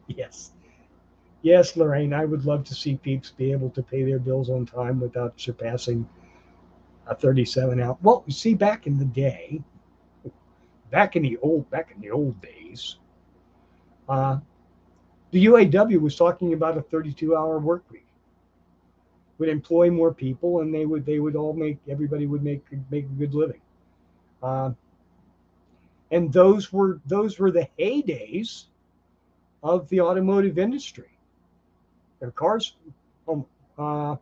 Yes. Yes, Lorraine, I would love to see peeps be able to pay their bills on time without surpassing a 37 hour. Well, you see, back in the old days, uh, the UAW was talking about a 32-hour work week. Would employ more people, and they would all everybody would make a good living. Uh, and those were the heydays of the automotive industry. Their cars. Um, uh,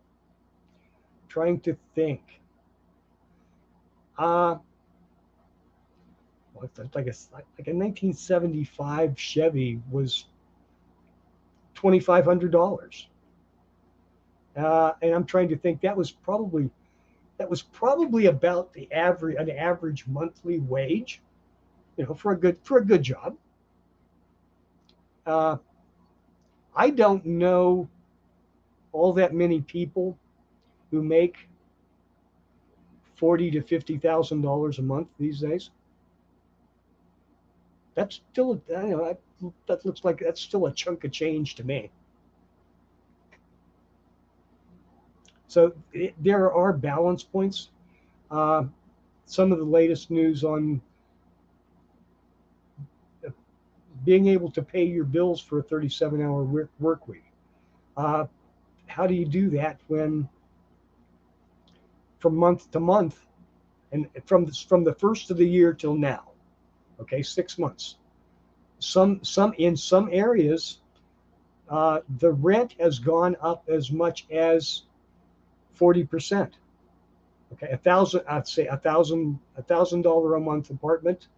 Trying to think. Uh, like a 1975 Chevy was $2,500. And I'm trying to think that was probably about an average monthly wage, for a good job. Uh, I don't know all that many people who make $40,000 to $50,000 a month these days. That's still, that looks like that's still a chunk of change to me. So there are balance points. Uh, some of the latest news on being able to pay your bills for a 37-hour work week. Uh, how do you do that when from month to month, and from the first of the year till now. Okay, 6 months. Some in some areas, the rent has gone up as much as 40%. Okay, I'd say $1,000 a month apartment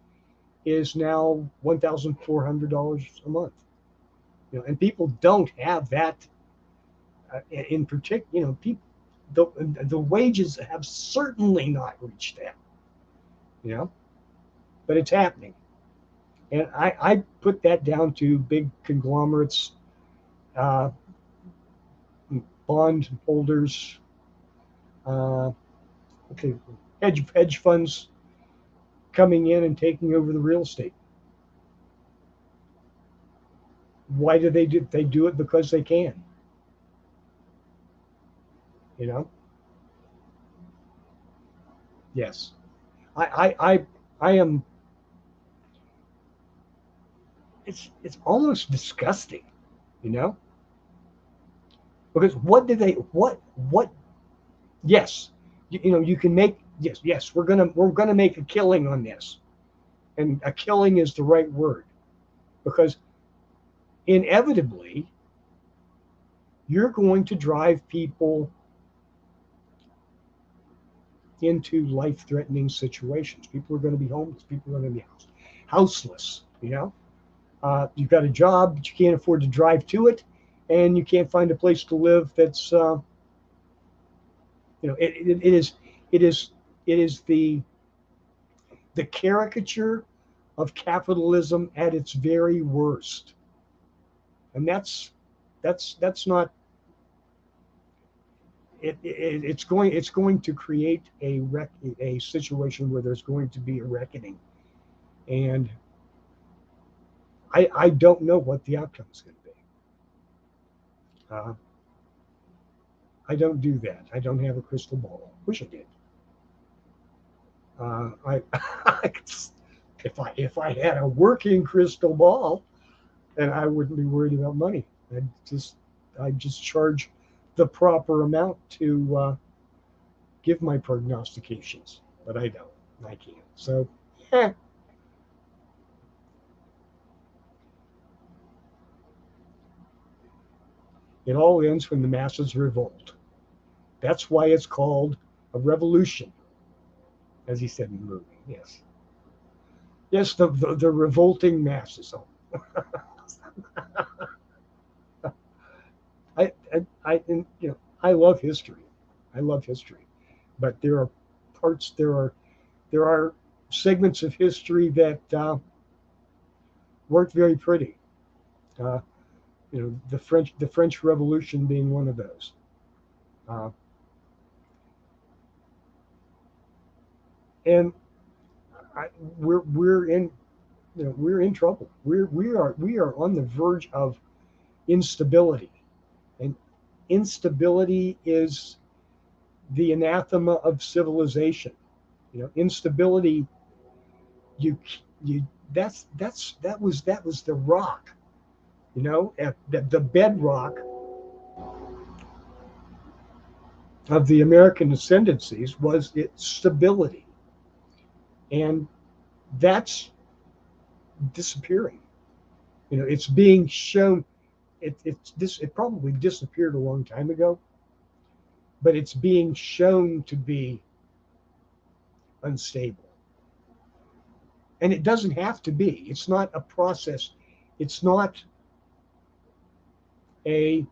is now $1,400 a month. You know, and people don't have that. In particular, you know, people, the wages have certainly not reached that. You know, but it's happening, and I put that down to big conglomerates, uh, bond holders, uh, okay, hedge funds coming in and taking over the real estate. Why do they do? They do it because they can. You know. Yes. I am. It's almost disgusting. You know. Because what do they? What? Yes. You know. You can make. Yes. We're gonna make a killing on this, and a killing is the right word, because inevitably you're going to drive people into life-threatening situations. People are going to be homeless. People are going to be houseless. You know, you've got a job, but you can't afford to drive to it, and you can't find a place to live. That's you know, it is the caricature of capitalism at its very worst, and that's not. It's going to create a situation where there's going to be a reckoning, and I don't know what the outcome is going to be. Uh, I don't do that. I don't have a crystal ball. Wish I did. I if I had a working crystal ball, then I wouldn't be worried about money. I'd just charge the proper amount to give my prognostications, but I don't. I can't. So, eh. It all ends when the masses revolt. That's why it's called a revolution, as he said in the movie. Yes, yes, the revolting masses. Oh. I love history. I love history, but there are segments of history that weren't very pretty. Uh, the French Revolution being one of those. Uh, and I, we're in we're in trouble. We are on the verge of instability, and instability is the anathema of civilization. Instability. You that was the rock. The bedrock of the American ascendancies was its stability, and that's disappearing. It's being shown. It probably disappeared a long time ago, but it's being shown to be unstable. And it doesn't have to be. It's not a process. It's not a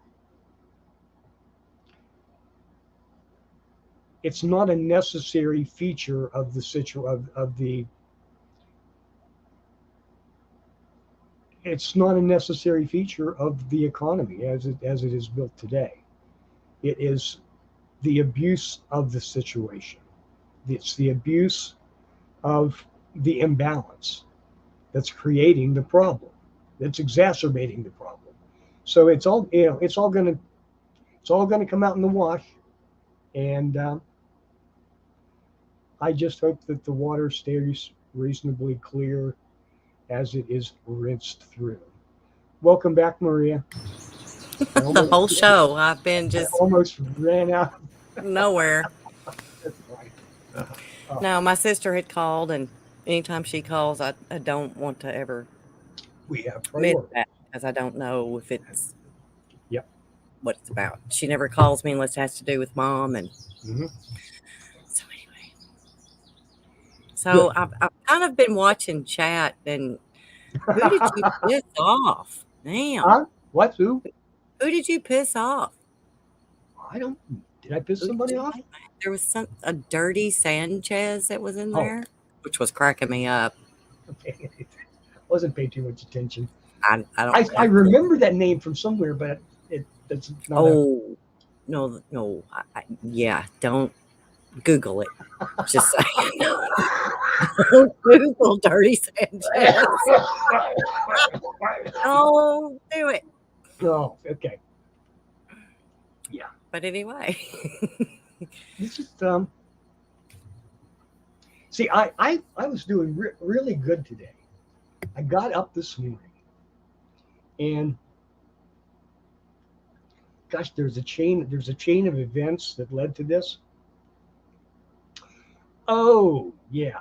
it's not a necessary feature of the it's not a necessary feature of the economy as it is built today. It is the abuse of the situation. It's the abuse of the imbalance that's creating the problem, that's exacerbating the problem. So it's all going to come out in the wash, and I just hope that the water stays reasonably clear as it is rinsed through. Welcome back, Maria. The whole show, I've been I just almost ran out. nowhere. Oh, No, my sister had called, and anytime she calls, I don't want to ever we have miss priority. that because I don't know if it's Yep. what it's about. She never calls me unless it has to do with mom, and Hmm. so anyway. Good. So I've kind of been watching chat, and who did you piss off? Damn, Huh? What? Who? who did you piss off? I don't. Did I piss Who did somebody you off? make mad? There was a dirty Sanchez that was in Oh, there, which was cracking me up. okay. Wasn't paying too much attention. I don't I have to. remember that name from somewhere, but it's not a. Oh no, no, yeah, don't Google it. Just saying, don't Google dirty Sanchez. Don't do it. Oh, okay. Yeah. But anyway, It's just see, I was doing really good today. I got up this morning, and gosh, there's a chain of events that led to this. Oh, yeah.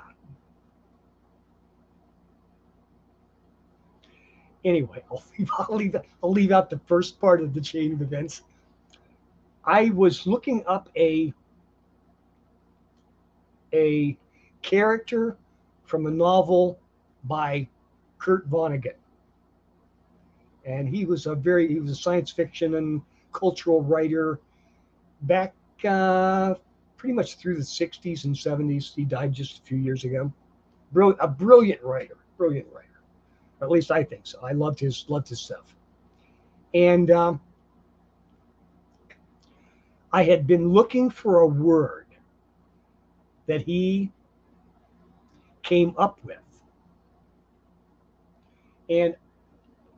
Anyway, I'll leave out the first part of the chain of events. I was looking up a character from a novel by Kurt Vonnegut, and he was a science fiction and cultural writer back pretty much through the 60s and 70s. He died just a few years ago. A brilliant writer, brilliant writer. Or at least I think so. I loved his stuff. And I had been looking for a word that he came up with, and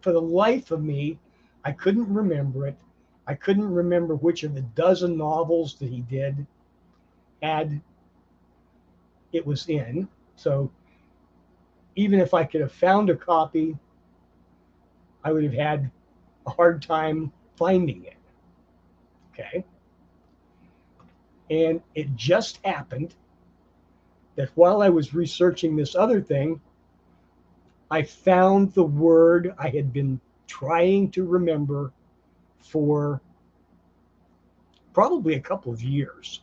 for the life of me, I couldn't remember it. I couldn't remember which of the dozen novels that he did had it was in. So even if I could have found a copy, I would have had a hard time finding it. Okay. And it just happened that while I was researching this other thing, I found the word I had been trying to remember for probably a couple of years.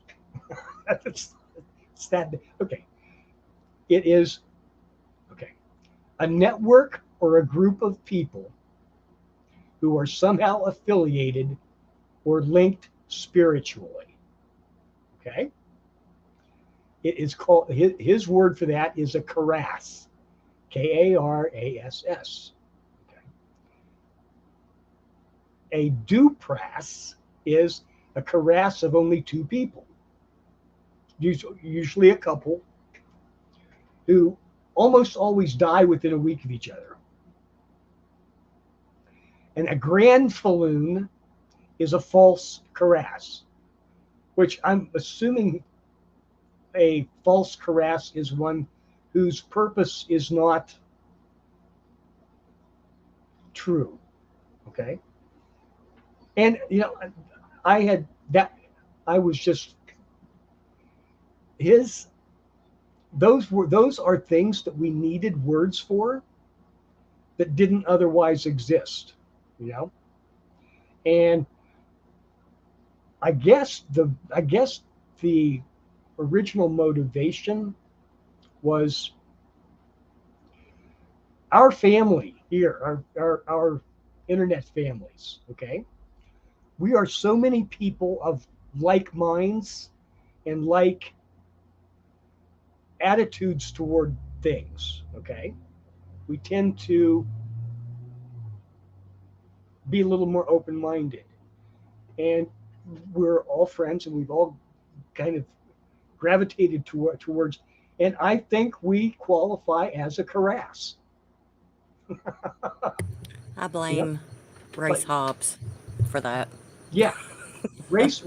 it's, it's that okay. It is okay. A network or a group of people who are somehow affiliated or linked spiritually. Okay. It is called his word for that is a karass. Karass. Okay. A dupras is a karass of only two people, usually a couple, who almost always die within a week of each other. And a grand falloon is a false karass, which I'm assuming a false karass is one whose purpose is not true. Okay. And, I had that, I was just, his, those are things that we needed words for that didn't otherwise exist, you know? And I guess the original motivation was our family here, our internet families. Okay, we are so many people of like minds and like attitudes toward things. Okay, we tend to be a little more open minded, and we're all friends, and we've all kind of gravitated towards. And I think we qualify as a karass. I You know, blame Race but Hobbs for that. yeah, race,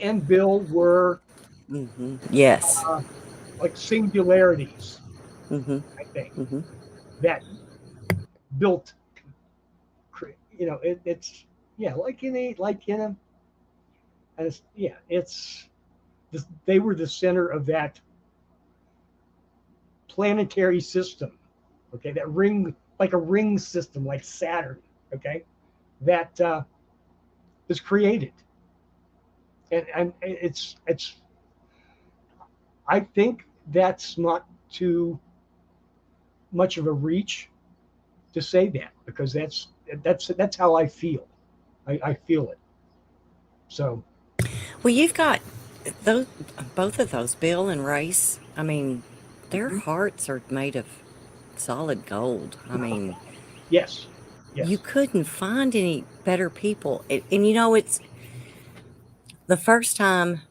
and Bill were Yes. uh, like singularities, Mm-hmm. I think, Mm-hmm. that built. It's yeah, like in a, and it's yeah, it's they were the center of that planetary system. Okay, that ring, like a ring system, like Saturn. Okay, that is created, and it's. I think that's not too much of a reach to say that, because that's how I feel. I feel it. So Well, you've got those both of those, Bill and Race. I mean, their mhm. hearts are made of solid gold. I mean, Yes, you yes. couldn't find any better people. And you know, it's the first time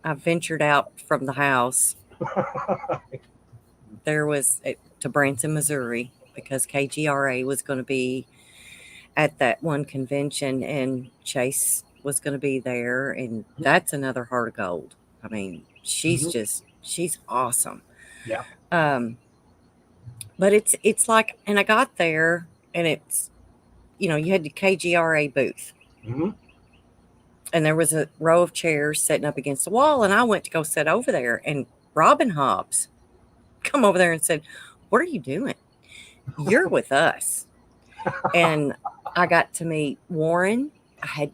I ventured out from the house. There was to Branson, Missouri, because KGRA was going to be at that one convention, and Chase was going to be there, and that's another heart of gold. I mean, Mhm. she's awesome. Yeah. Um, but it's like, and I got there, and it's, you had the KGRA booth, Hmm. and there was a row of chairs sitting up against the wall, and I went to go sit over there, and Robin Hobbs come over there and said, "What are you doing? You're with us." And I got to meet Warren. I had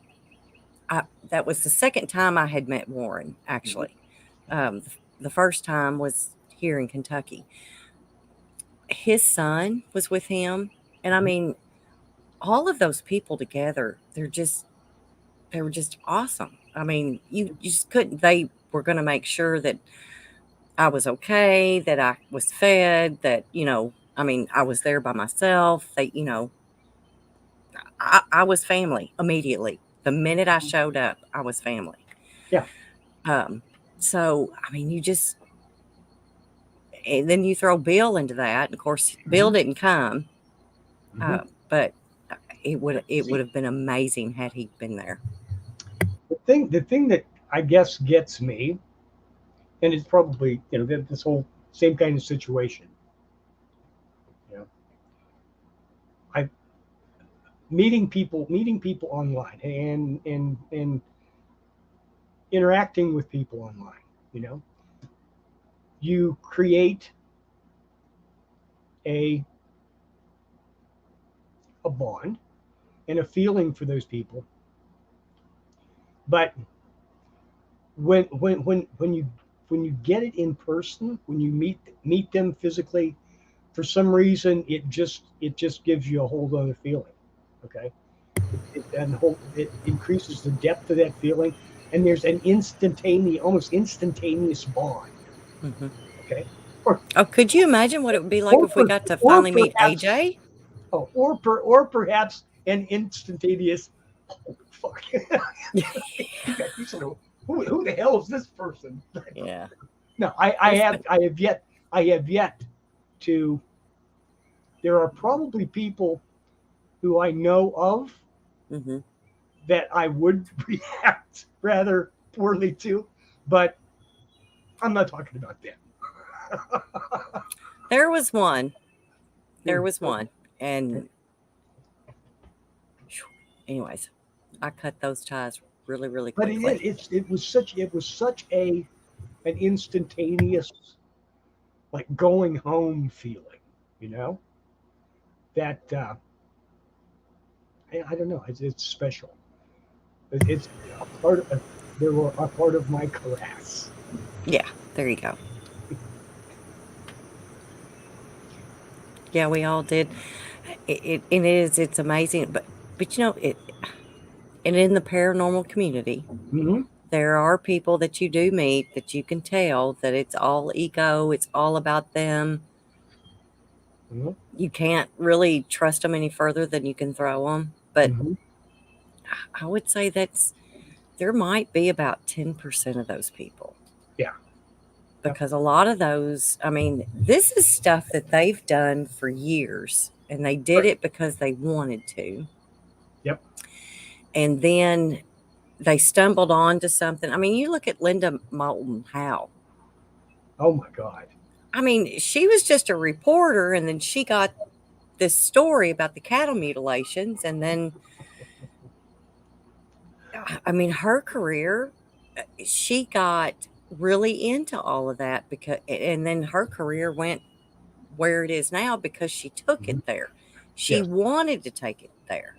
that was the second time I had met Warren, actually. The first time was here in Kentucky. His son was with him, and I mean, all of those people together, they were just awesome. I mean, you just couldn't. They were going to make sure that I was okay, that I was fed, that I mean, I was there by myself. I was family immediately. The minute I showed up, I was family. Yeah. Um, so I mean, and then you throw Bill into that. Of course, Bill Hmm. didn't come, Hmm. but it would See, have been amazing had he been there. the thing that I guess gets me, and it's probably this whole same kind of situation. You know, I meeting people online, and interacting with people online. You know, you create a a bond and a feeling for those people, but when you get it in person, when you meet them physically, for some reason it just gives you a whole other feeling. Okay, it increases the depth of that feeling, and there's an almost instantaneous bond. Hmm. Okay, or Oh, could you imagine what it would be like or if we per, got to or finally meet perhaps AJ? or perhaps an instantaneous, oh fuck. You sort of, who the hell is this person? Yeah. No, I Well, have I have yet to. There are probably people who I know of hmm that I would react rather poorly to, but I'm not talking about them. there was one. There Hmm. was one, and phew, anyways, I cut those ties really, really But quickly. it was such an instantaneous, like, going home feeling, you know that I don't know, it's special. It's a part of they were a part of my class. Yeah, there you go. Yeah, we all did. It's amazing, but and in the paranormal community, Hmm. there are people that you do meet that you can tell that it's all ego, it's all about them. Hmm. You can't really trust them any further than you can throw them. But Hmm. I would say there might be about 10% of those people, Yeah. Yep. because a lot of those, I mean, this is stuff that they've done for years, and they did Right. it because they wanted to. Yep. And then they stumbled onto something. I mean, you look at Linda Moulton Howe. Oh my God. I mean, she was just a reporter, and then she got this story about the cattle mutilations, and then I mean, her career, she got really into all of that, because and then her career went where it is now because she took it Mhm. there. She Yes, wanted to take it there.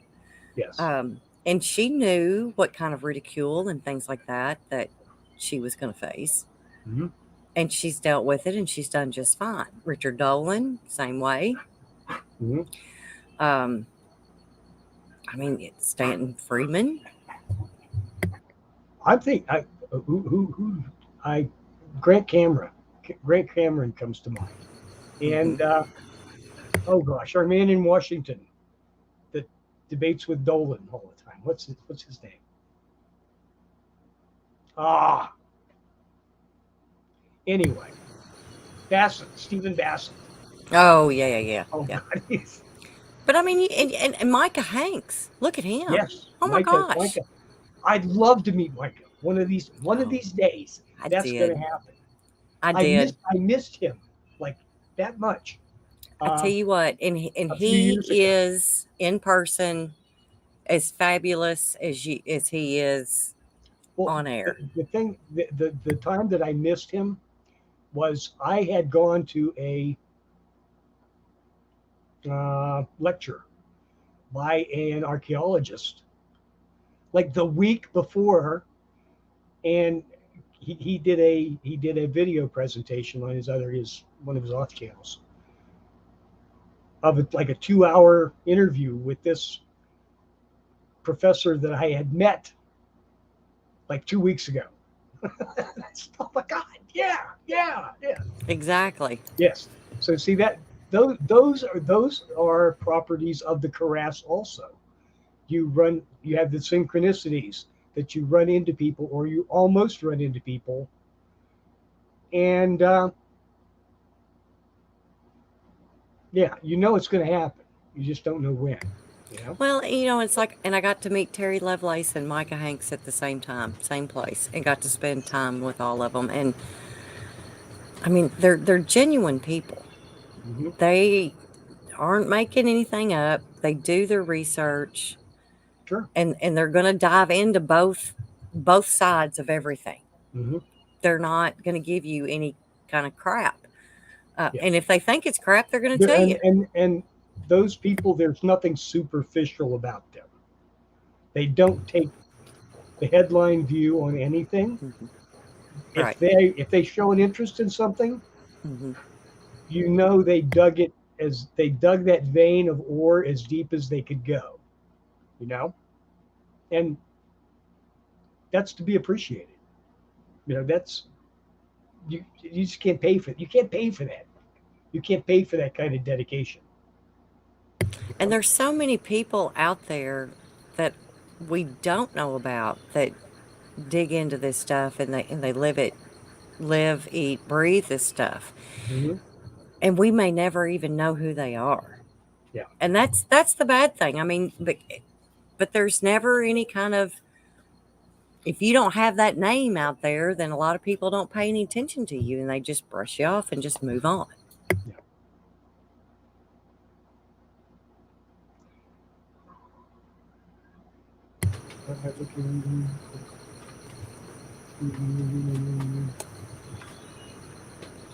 yes. And she knew what kind of ridicule and things like that she was going to face. Hmm. And she's dealt with it and she's done just fine. Richard Dolan, same way. Hmm. Um, I mean, it's Stanton Freeman. I think who I Grant Cameron. Grant Cameron comes to mind, Hmm. and oh gosh, our man in Washington that debates with Dolan all the time. What's his name? Ah, anyway, Bassett, Stephen Bassett. Oh, yeah, yeah, yeah, Oh yeah. God, he's But I mean, and Micah Hanks, look at him. yes, Oh my gosh. Micah. I'd love to meet Micah one of Oh, these days. I That's going to did. happen. I did. I missed him like that much I tell uh, you what, and a few he years ago. is in person as fabulous as he is Well, on air. the time that I missed him was I had gone to a lecture by an archaeologist like the week before, and he did a video presentation on his one of his off channels of it, like a 2 hour interview with this professor that I had met like 2 weeks ago. Oh my God! Yeah, yeah, yeah. Exactly. Yes. So see that those are properties of the Carras also. You have the synchronicities that you run into people or you almost run into people, and yeah, you know it's going to happen. You just don't know when. You know. Well, it's like, and I got to meet Terry Lovelace and Micah Hanks at the same time, same place, and got to spend time with all of them. And I mean, they're genuine people. Hmm. They aren't making anything up. They do their research, Sure. and they're going to dive into both sides of everything. Hmm. They're not going to give you any kind of crap. And Yes. if they think it's crap, they're going to There tell you. and those people, there's nothing superficial about them. They don't take the headline view on anything. Hmm. If Right. they show an interest in something, Hmm. you know they dug that vein of ore as deep as they could go, you know, and that's to be appreciated. You know, that's you just can't pay for it. You can't pay for that. You can't pay for that kind of dedication. You And know? there's so many people out there that we don't know about that dig into this stuff, and they live, eat, breathe this stuff. Hmm. And we may never even know who they are. Yeah. And that's the bad thing. I mean, but there's never any kind of, if you don't have that name out there, then a lot of people don't pay any attention to you and they just brush you off and just move on. Yeah.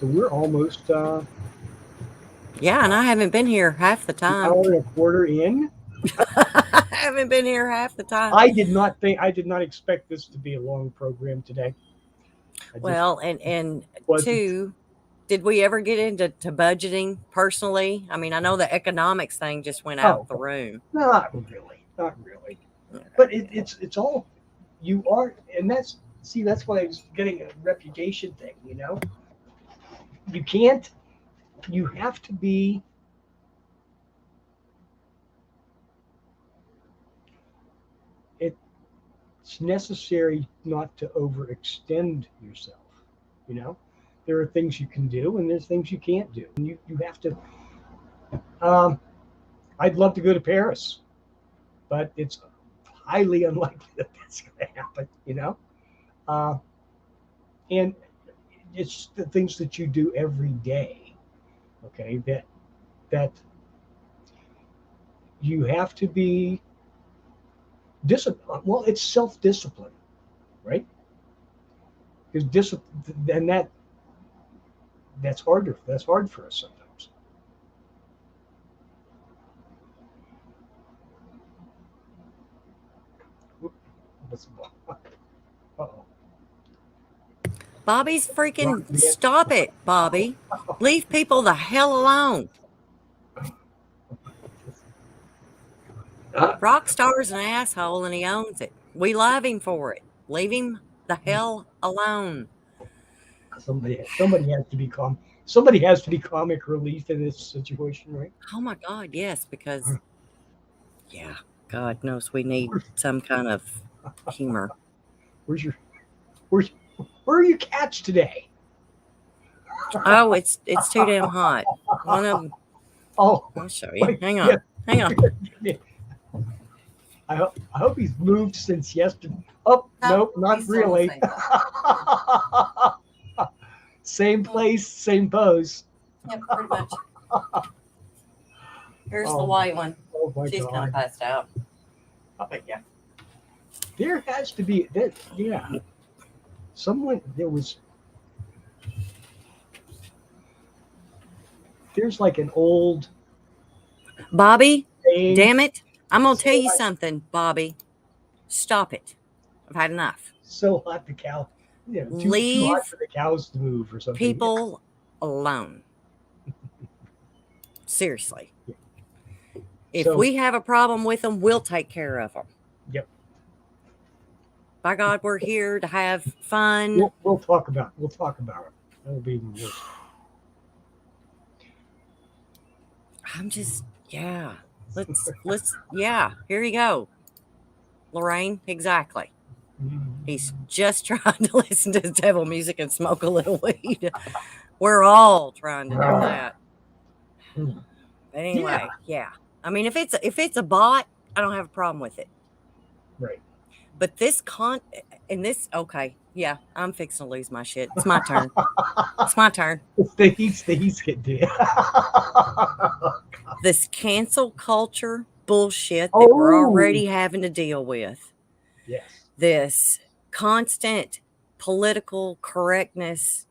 So we're almost Yeah, and I haven't been here half the an time. hour and a quarter in. I haven't been here half the time. I did not expect this to be a long program today. I just Well, and wasn't. two, did we ever get into budgeting personally? I mean, I know the economics thing just went out Oh, the room. not really, not really. Okay, But yeah. it's all you are, and that's why I was getting a reputation thing. You know, you can't. You have to be. It's necessary not to overextend yourself. You know, there are things you can do, and there's things you can't do, and you have to. Um, I'd love to go to Paris, but it's highly unlikely that that's going to happen. You know, uh, and it's the things that you do every day. Okay, that you have to be disciplined. Well, it's self discipline, right? Because and that's hard for us sometimes. Whoop, uh-oh. Bobby's freaking stop it, Bobby. Leave people the hell alone. Rockstar's an asshole and he owns it. We love him for it. Leave him the hell alone. Somebody has to be calm. Somebody has to be comic relief in this situation, right? Oh my God, yes, because yeah, God knows we need some kind of humor. Where's your where's where are your cats today? Oh, it's too damn hot. One of them. Oh, I'll show you. wait, Hang yeah. on. Hang on. I hope he's moved since yesterday. Oh, nope, not really. Same place, same pose. Yep, pretty much. Here's the Oh, white one. Oh my She's kind God. of passed out. But yeah. There has to be that. Yeah. There's like an old Bobby, saying. damn it. I'm going to tell you something, Bobby. Stop it. I've had enough. So hot the cow. Yeah, too Leave hot for the cows to move or something. people alone. Seriously. Yeah. If So- we have a problem with them, we'll take care of them. Yep. By God, we're here to have fun. We'll talk about it. That'll be even worse. I'm just, yeah. Let's, yeah. Here you go. Lorraine, exactly. He's just trying to listen to his devil music and smoke a little weed. We're all trying to do that. But anyway, yeah. I mean, if it's a bot, I don't have a problem with it. Right. But okay, yeah, I'm fixing to lose my shit. It's my turn. It's my turn. The heat's getting to you. This cancel culture bullshit that we're already having to deal with. Yes. This constant political correctness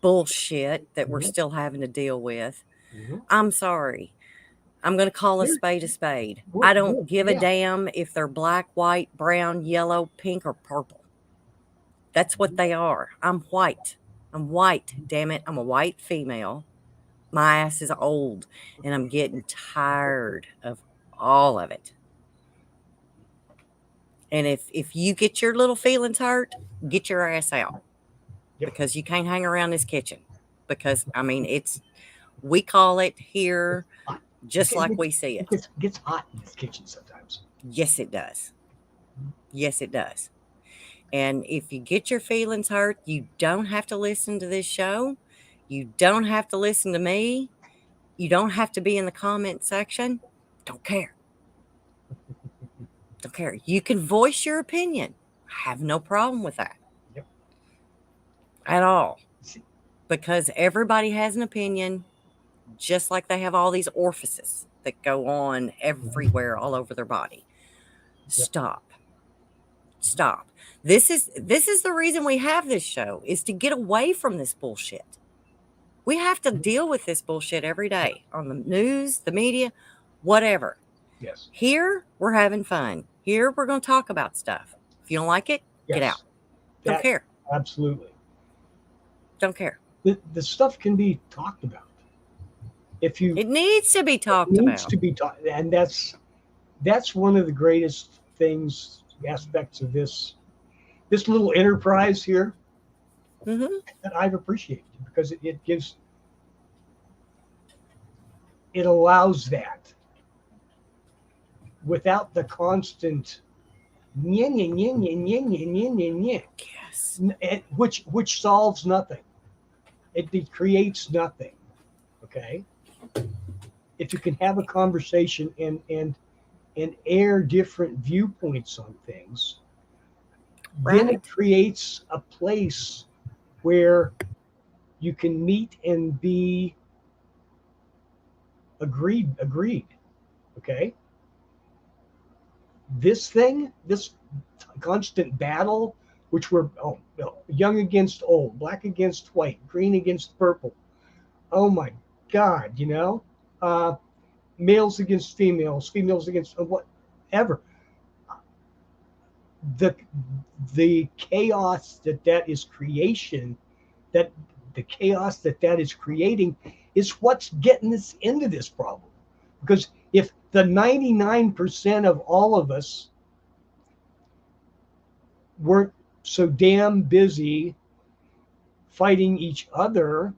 bullshit that we're still having to deal with. I'm sorry. I'm going to call a spade a spade. I don't give a damn if they're black, white, brown, yellow, pink, or purple. That's what they are. I'm white. I'm white, damn it. I'm a white female. My ass is old, and I'm getting tired of all of it. And if you get your little feelings hurt, get your ass out. Yep. Because you can't hang around this kitchen. Because, I mean, we call it here just like we see it. It gets hot in this kitchen sometimes. Yes, it does. Yes, it does. And if you get your feelings hurt, you don't have to listen to this show. You don't have to listen to me. You don't have to be in the comment section. Don't care. Don't care. You can voice your opinion. I have no problem with that. Yep. At all. Because everybody has an opinion, just like they have all these orifices that go on everywhere all over their body. Stop. This is the reason we have this show, is to get away from this bullshit. We have to deal with this bullshit every day on the news, the media, whatever. Yes. Here, we're having fun. Here, we're going to talk about stuff. If you don't like it, get out. Don't care. Absolutely. Don't care. The stuff can be talked about. It needs to be talked about. It needs to be talked, and that's one of the greatest aspects of this little enterprise here that I've appreciated, because it allows that without the constant Yes. which solves nothing. It creates nothing. Okay. If you can have a conversation and air different viewpoints on things, then it creates a place where you can meet and be agreed. Okay. This constant battle which were young against old, black against white, green against purple. Oh my God, uh, males against females, females against whatever. The the chaos that is creation, that the chaos that is creating, is what's getting us into this problem. Because if the 99% of all of us weren't so damn busy fighting each other,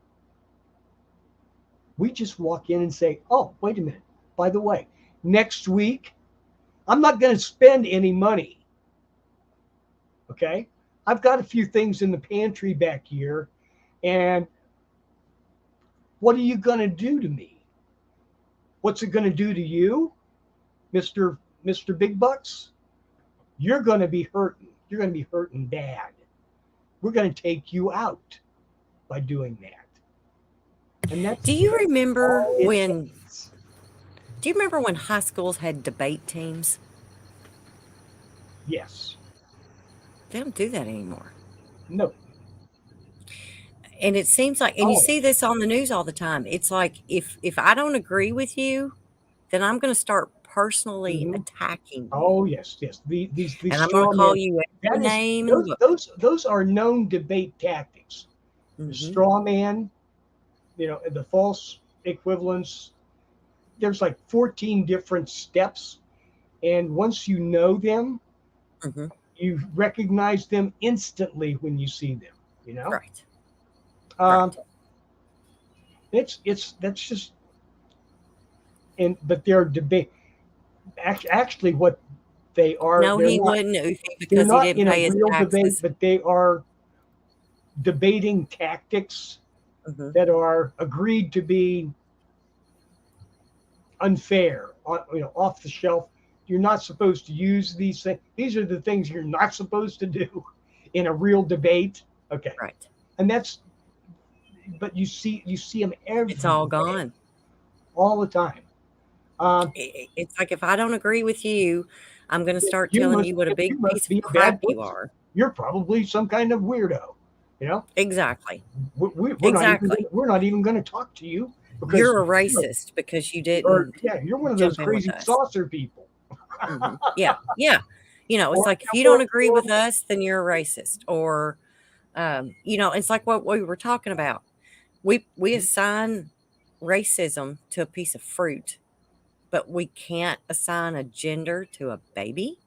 we just walk in and say, oh, wait a minute. By the way, next week, I'm not going to spend any money. Okay? I've got a few things in the pantry back here, and what are you going to do to me? What's it going to do to you, Mr. Big Bucks? You're going to be hurting. You're going to be hurting bad. We're going to take you out by doing that. And that's Do you remember all it when? takes. Do you remember when high schools had debate teams? Yes. They don't do that anymore. No. And it seems like, and you Oh. see this on the news all the time. It's like if I don't agree with you, then I'm going to start personally attacking you, Oh yes, yes. These and I'm going straw to call man. you every That is name in the book. those are known debate tactics. The straw man, the false equivalence. There's like 14 different steps, and once you know them, you recognize them instantly when you see them. Right. Right. That's just, but they're debate. Actually, what they are, No, he wouldn't, they're because he not didn't in a pay his real debate, taxes. but they are debating tactics that are agreed to be unfair, off the shelf. You're not supposed to use these things. These are the things you're not supposed to do in a real debate. Okay. Right. And but you see them everywhere. It's all gone. All the time. It's like, if I don't agree with you, I'm going to start you telling must you what a big you must piece be of a bad crap you person. are. You're probably some kind of weirdo. Exactly. We're Exactly. not even going to talk to you because You're a racist because you didn't you're one of those jump in with crazy us. saucer people. Yeah. Yeah. It's like, if you don't agree with us, then you're a racist. Or, it's like what we were talking about. We assign racism to a piece of fruit, but we can't assign a gender to a baby.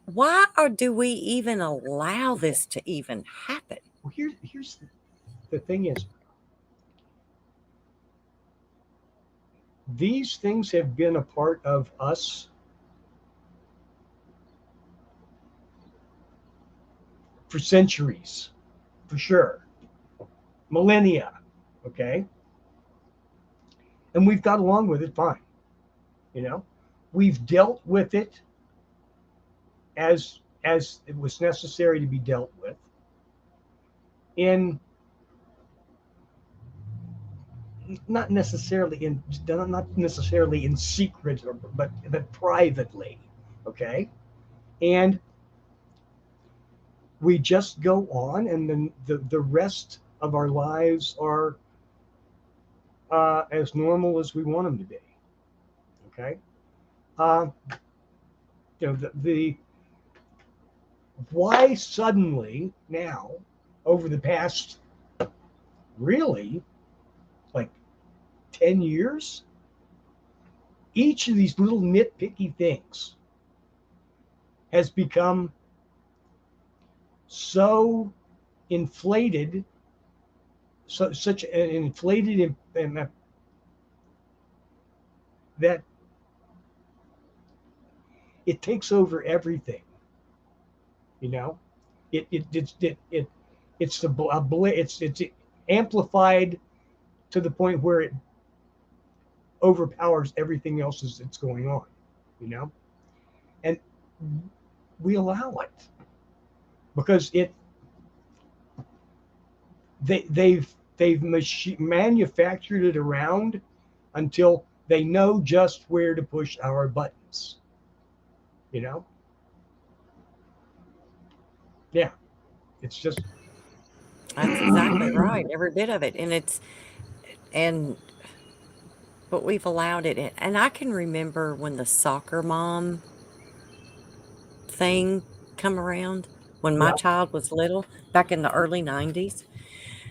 Why do we even allow this to even happen? Well, here's the thing is, these things have been a part of us for centuries, for sure, millennia. Okay, and we've got along with it fine. We've dealt with it as it was necessary to be dealt with, in not necessarily in secret, but privately. Okay, and we just go on, and then the rest of our lives are as normal as we want them to be. Okay, uh, the why suddenly now, over the past really like 10 years, each of these little nitpicky things has become so inflated, such an inflated that it takes over everything. It's amplified to the point where it overpowers everything else that's going on. And we allow it because they've manufactured it around until they know just where to push our buttons. You know, yeah, it's just That's exactly right. Every bit of it. And but we've allowed it. And I can remember when the soccer mom thing come around when my yeah. child was little back in the early 90s.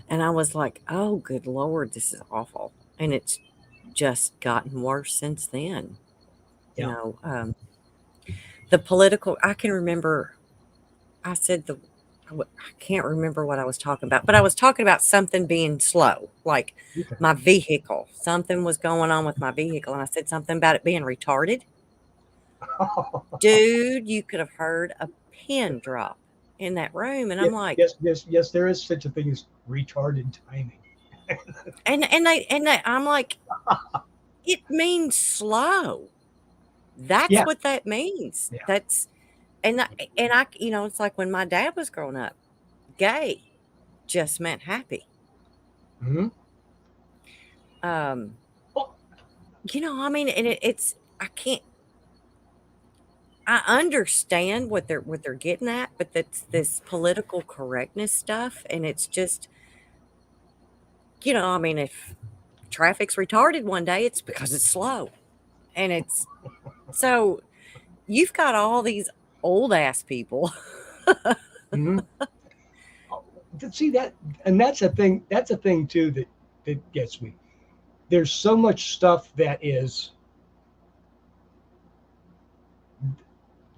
And I was like, oh, good Lord, this is awful. And it's just gotten worse since then. You Yeah. know, the political, I can remember I said I can't remember what I was talking about, but I was talking about something being slow, like Okay. my vehicle. Something was going on with my vehicle, and I said something about it being retarded. Dude, you could have heard a pin drop in that room, and Yeah, I'm like, yes. There is such a thing as retarded timing. I'm like, it means slow. That's Yeah. what that means. Yeah. And I, it's like when my dad was growing up, gay just meant happy. Hmm. Um, Oh, I mean, and it's I can't. I understand what they're getting at, but that's this political correctness stuff, and it's just, I mean, if traffic's retarded one day, it's because it's slow, and it's so you've got all these old ass people. hmm. To see that, and that's a thing. That's a thing too that gets me. There's so much stuff that is.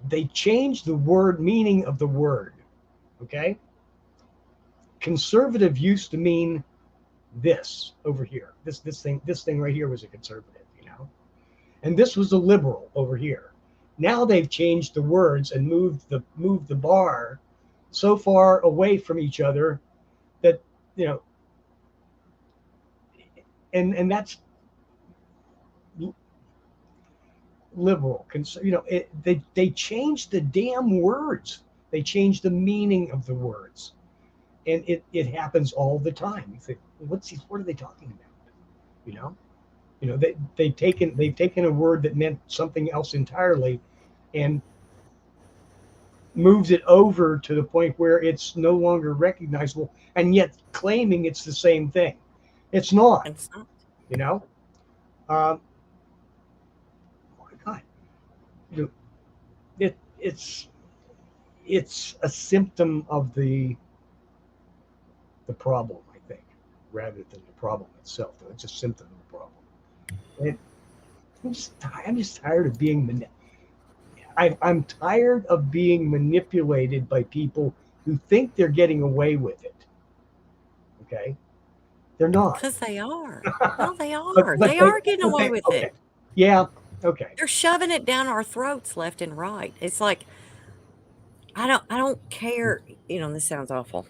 They change the word meaning of the word. Okay, conservative used to mean this over here. This thing right here was a conservative. And this was a liberal over here. Now they've changed the words and moved the bar so far away from each other that you know, and that's liberal. They changed the damn words. They changed the meaning of the words, and it happens all the time. You think, what are they talking about? You know, they've taken a word that meant something else entirely, and moves it over to the point where it's no longer recognizable, and yet claiming it's the same thing. It's not, It's not. you know. Um, my God, you it it's a symptom of the problem, I think, rather than the problem itself. It's a symptom of the problem. And I'm just tired of being I'm tired of being manipulated by people who think they're getting away with it. Okay, they're not. Because they are. No, they but are. but They they are getting but away they with okay. it. Yeah, okay. They're shoving it down our throats left and right. It's like I don't care. This sounds awful.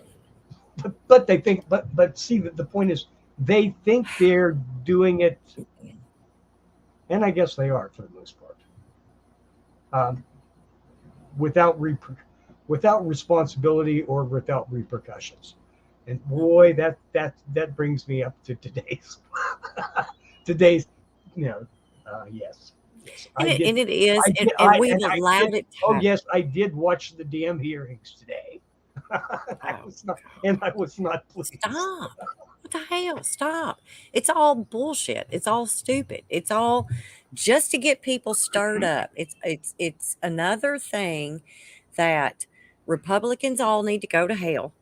But they think but see the point is they think they're doing it, and I guess they are for the most part, um, without without responsibility or without repercussions. And boy, that brings me up to today's you know yes, yes, And I it did. and it is, I and did. and we've I did. allowed it to Oh happen. yes, I did watch the damn hearings today. I Oh, was not, God. and I was not pleased. Stop. What the hell? Stop. It's all bullshit. It's all stupid. It's all just to get people stirred up. It's another thing that Republicans all need to go to hell.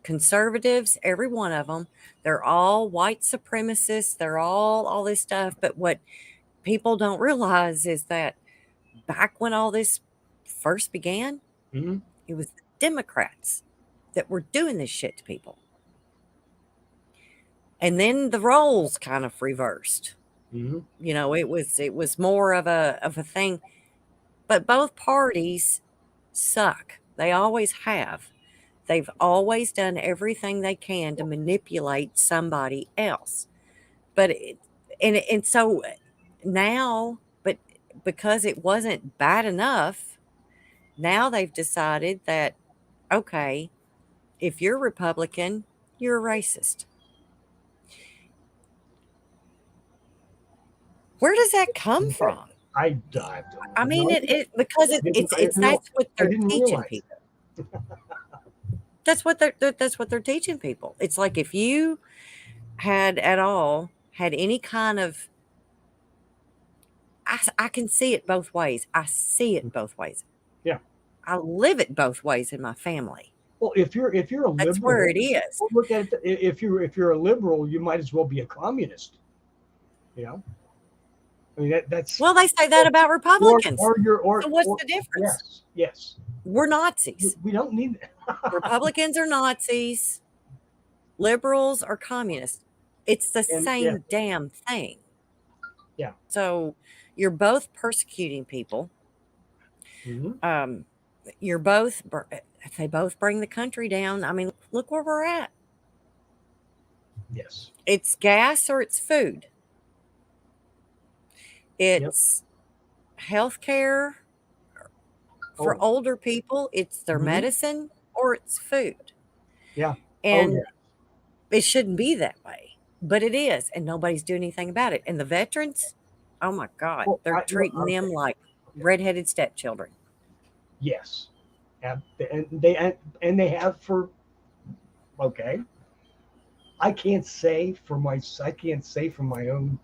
Conservatives, every one of them, they're all white supremacists. They're all this stuff. But what people don't realize is that back when all this first began, Hmm. it was the Democrats that were doing this shit to people. And then the roles kind of reversed. Hmm. It was more of a thing, but both parties suck. They always have. They've always done everything they can to manipulate somebody else. But and so now, but because it wasn't bad enough, now they've decided that okay, if you're Republican, you're a racist. Where does that come Okay. from? I don't I mean, know. it because it's that's what I they're didn't teaching realize. people. That's what they're teaching people. It's like if you had at all had any kind of I can see it both ways. I see it both ways. Yeah. I live it both ways in my family. Well, if you're a That's where liberal, it is. well, look at it. If you're a liberal, you might as well be a communist. You know, I mean that's Well, they say that or about Republicans. or you're So what's or the difference? yes, yes. We're Nazis. We don't need Republicans are Nazis. Liberals are communists. It's the and yeah, same damn thing. yeah. So you're both persecuting people. Hmm. Um, you're both, they both bring the country down. I mean, look where we're at. Yes. It's gas or it's food. Yep. It's health care for Oh. older people. It's their Hmm. medicine or it's food. Yeah. Oh yeah. And it shouldn't be that way, but it is. And nobody's doing anything about it. And the veterans, oh my God, Well, they're treating them okay. like Okay. redheaded stepchildren. Yes. And they have for okay. I can't say from my own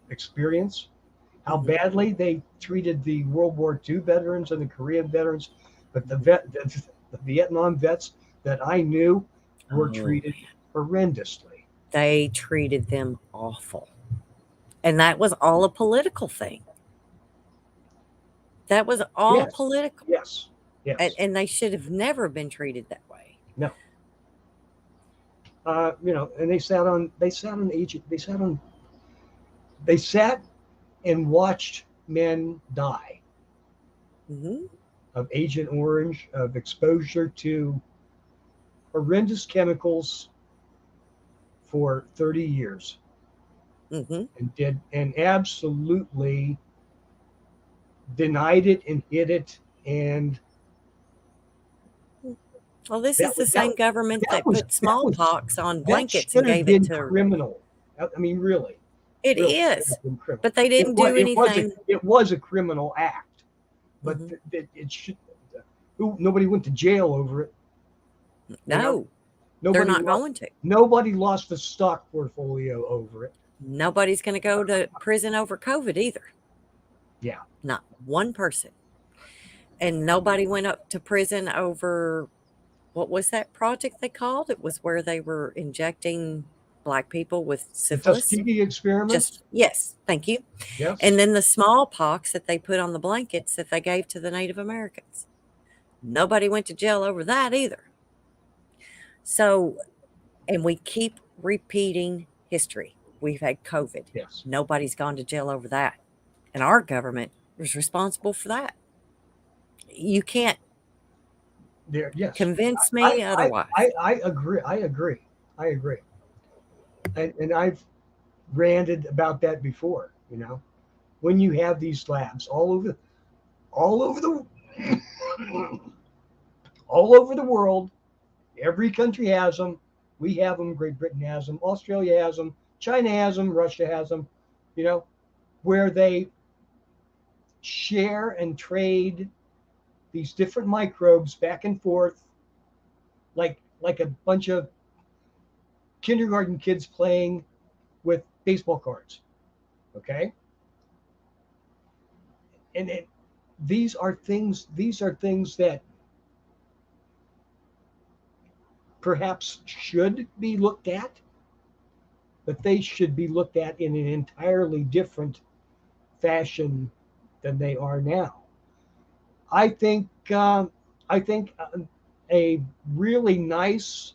experience how Hmm. badly they treated the World War II veterans and the Korean veterans, but the Vietnam vets that I knew were Oh, treated horrendously. they treated them awful. And that was all a political thing. That was all Yes, political. yes, yes. And they should have never been treated that way. No, and they sat and watched men die Hmm. of Agent Orange, of exposure to horrendous chemicals for 30 years, Hmm. and absolutely denied it and hid it, and Well, this that is the was that same government that that was put that was smallpox on that blankets and should have gave it been to. criminal. I mean, really, It really should is, have been criminal. but they It didn't was do it was a anything. it was a criminal act, but Hmm. it should. Nobody went to jail over it. You know, No, they're nobody not lost going to. nobody lost a stock portfolio over it. Nobody's going to go to prison over COVID either. Yeah, Not one person. And nobody went up to prison over what was that project they called? It was where they were injecting black people with the syphilis. Tuskegee experiments. Just, yes, thank you. And Yes, then the smallpox that they put on the blankets that they gave to the Native Americans. Nobody went to jail over that either. So, and we keep repeating history. We've had COVID. yes. Nobody's gone to jail over that. And our government was responsible for that. You can't There, yes. convince I, me I, I, otherwise. I agree. I agree. And I've ranted about that before. When you have these labs all over the, all over the world, every country has them. We have them. Great Britain has them. Australia has them. China has them. Russia has them. You know, where they share and trade these different microbes back and forth, like a bunch of kindergarten kids playing with baseball cards. Okay, and these are things. These are things that perhaps should be looked at, but they should be looked at in an entirely different fashion than they are now. I think. I think a really nice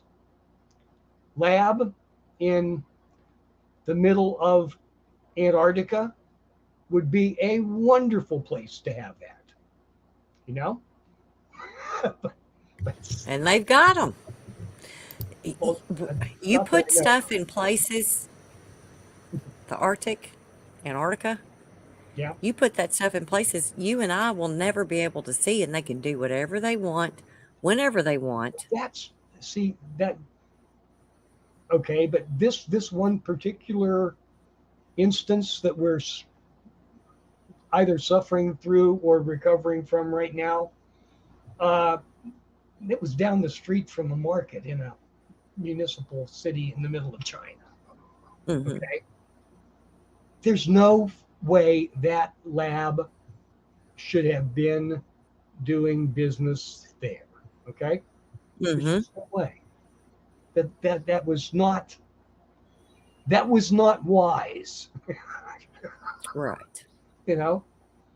lab in the middle of Antarctica would be a wonderful place to have that. You know, but, And they've got them. well, You not very put nice. stuff in places, the Arctic, Antarctica, Yeah, you put that stuff in places you and I will never be able to see, and they can do whatever they want, whenever they want. that's see that okay, but this one particular instance that we're either suffering through or recovering from right now. Uh, it was down the street from a market in a municipal city in the middle of China. Mm-hmm. Okay. There's no way that lab should have been doing business there. Okay. There's Mm-hmm. just no way. That was not wise. Right. You know,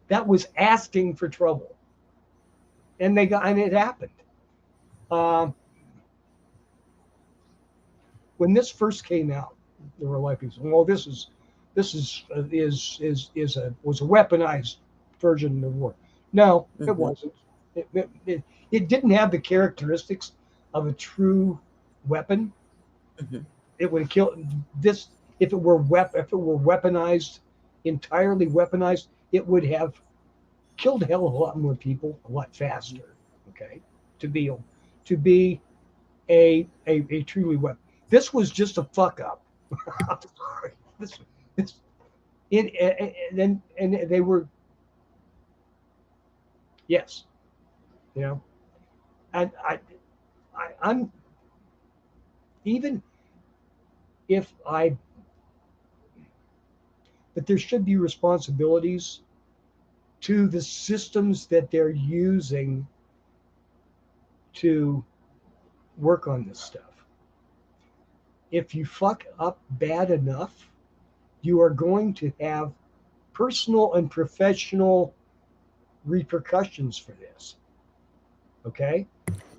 that was asking for trouble, and it happened. Um, when this first came out, there were a lot of people saying, "Well, this is was a weaponized version of the war." No, it Mm-hmm. wasn't. It didn't have the characteristics of a true weapon. Mm-hmm. It would have killed this if it were weaponized, entirely weaponized. It would have killed a hell of a lot more people a lot faster. Okay, to be a truly weapon. This was just a fuck up. I'm sorry. This and they were, yes, you know, and I'm, even if I, but there should be responsibilities to the systems that they're using to work on this stuff. If you fuck up bad enough, you are going to have personal and professional repercussions for this. Okay?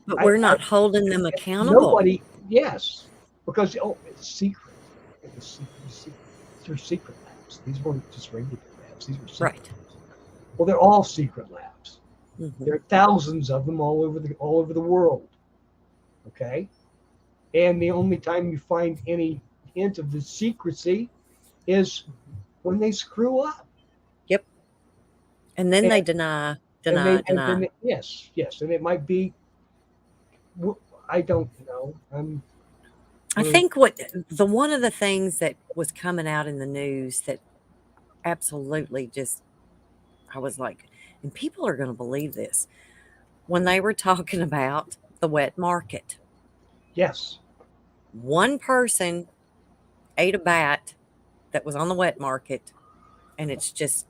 But I, we're I not holding them accountable. Nobody, yes, because it's secret. It was secret. These are secret labs. These weren't just regular labs. These were secret Right. labs. Well, they're all secret labs. Mm-hmm. There are thousands of them all over the world. Okay, and the only time you find any hint of the secrecy is when they screw up. Yep. And then And, they deny, and deny, they and deny. then yes, and it might be, I don't know. I We're think what the one of the things that was coming out in the news that absolutely just, I was like, and people are going to believe this, when they were talking about the wet market. yes. One person ate a bat that was on the wet market, and it's just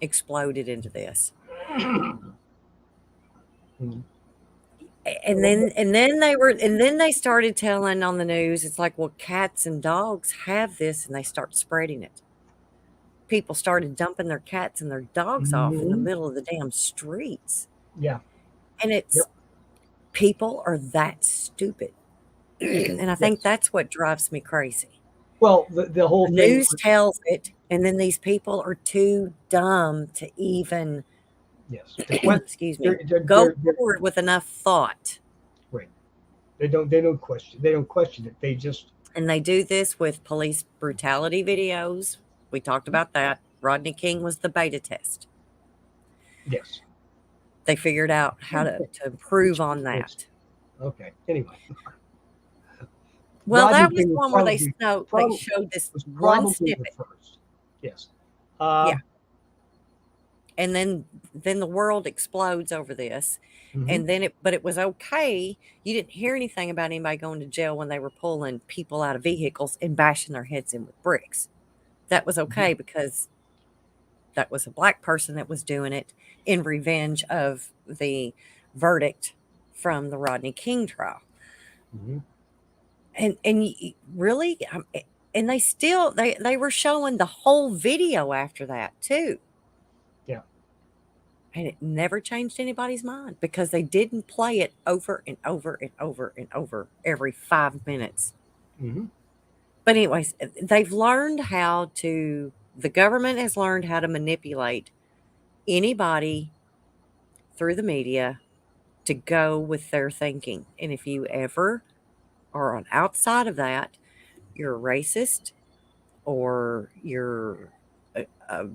exploded into this. Mm. And then they started telling on the news, it's like, well, cats and dogs have this, and they start spreading it. People started dumping their cats and their dogs off in the Mhm. middle of the damn streets. Yeah. And Yep. it's, people are that stupid. And I think Yes. that's what drives me crazy. Well, the whole The thing. news tells it, and then these people are too dumb to even, Yes. excuse me, go They're forward with enough thought. right. They don't question it. They just, And they do this with police brutality videos. We talked about that. Rodney King was the beta test. yes. They figured out how to improve on that. Okay. Anyway, Well, Rodney that was King the one where they probably showed this was one probably the snippet. first. Yes. Yeah. And then the world explodes over this. Mhm. And then it was okay. You didn't hear anything about anybody going to jail when they were pulling people out of vehicles and bashing their heads in with bricks. That was okay because that was a black person that was doing it in revenge of the verdict from the Rodney King trial. Mhm. And really, and they were showing the whole video after that too. Yeah. And it never changed anybody's mind because they didn't play it over and over and over and over every 5 minutes. Mhm. But anyways, the government has learned how to manipulate anybody through the media to go with their thinking. And if you ever are on outside of that, you're a racist, or a,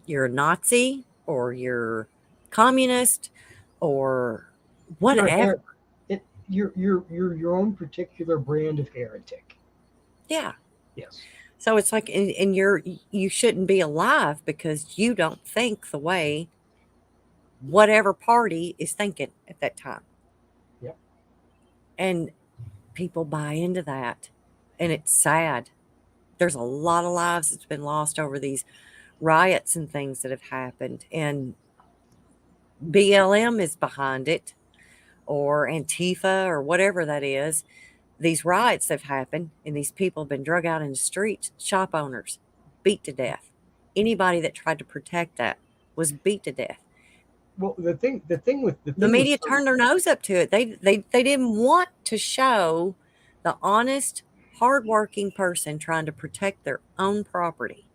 you're a Nazi, or you're communist, or You're a whatever. you're your own particular brand of heretic. Yeah. Yes. So it's like, and you shouldn't be alive because you don't think the way whatever party is thinking at that time. Yep. And people buy into that. And it's sad. There's a lot of lives that's been lost over these riots and things that have happened. And BLM is behind it, or Antifa, or whatever that is. These riots have happened, and these people have been drug out in the streets, shop owners, beat to death. Anybody that tried to protect that was beat to death. Well, the The thing with media turned their nose up to it. They didn't want to show the honest, hardworking person trying to protect their own property.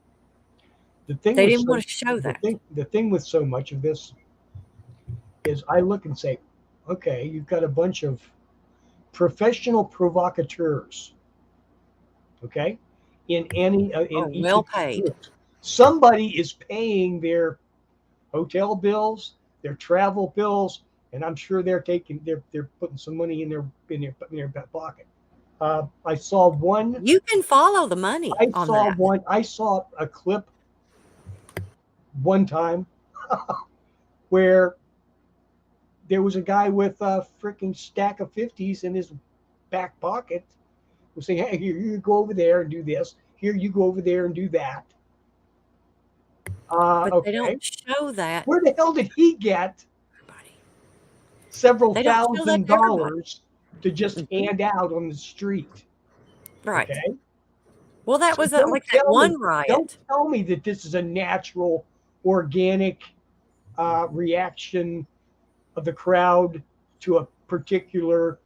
the thing They with didn't so want to show that. the thing with so much of this is I look and say, okay, you've got a bunch of professional provocateurs, okay, Are in each well of these paid. groups. Somebody is paying their hotel bills, their travel bills, and I'm sure they're putting some money in their back pocket. I saw one. You can follow the money I on saw that. one. I saw a clip one time where there was a guy with a freaking stack of 50s in his back pocket was saying, hey, here, you go over there and do this. Here, you go over there and do that. But they don't Okay. show that Where the hell did he get to everybody. several They don't show that to everybody. $1,000s to just Mhm. hand out on the street? Right. Okay. Well, that So was like that one don't riot. tell me that this is a natural, organic reaction of the crowd to a particular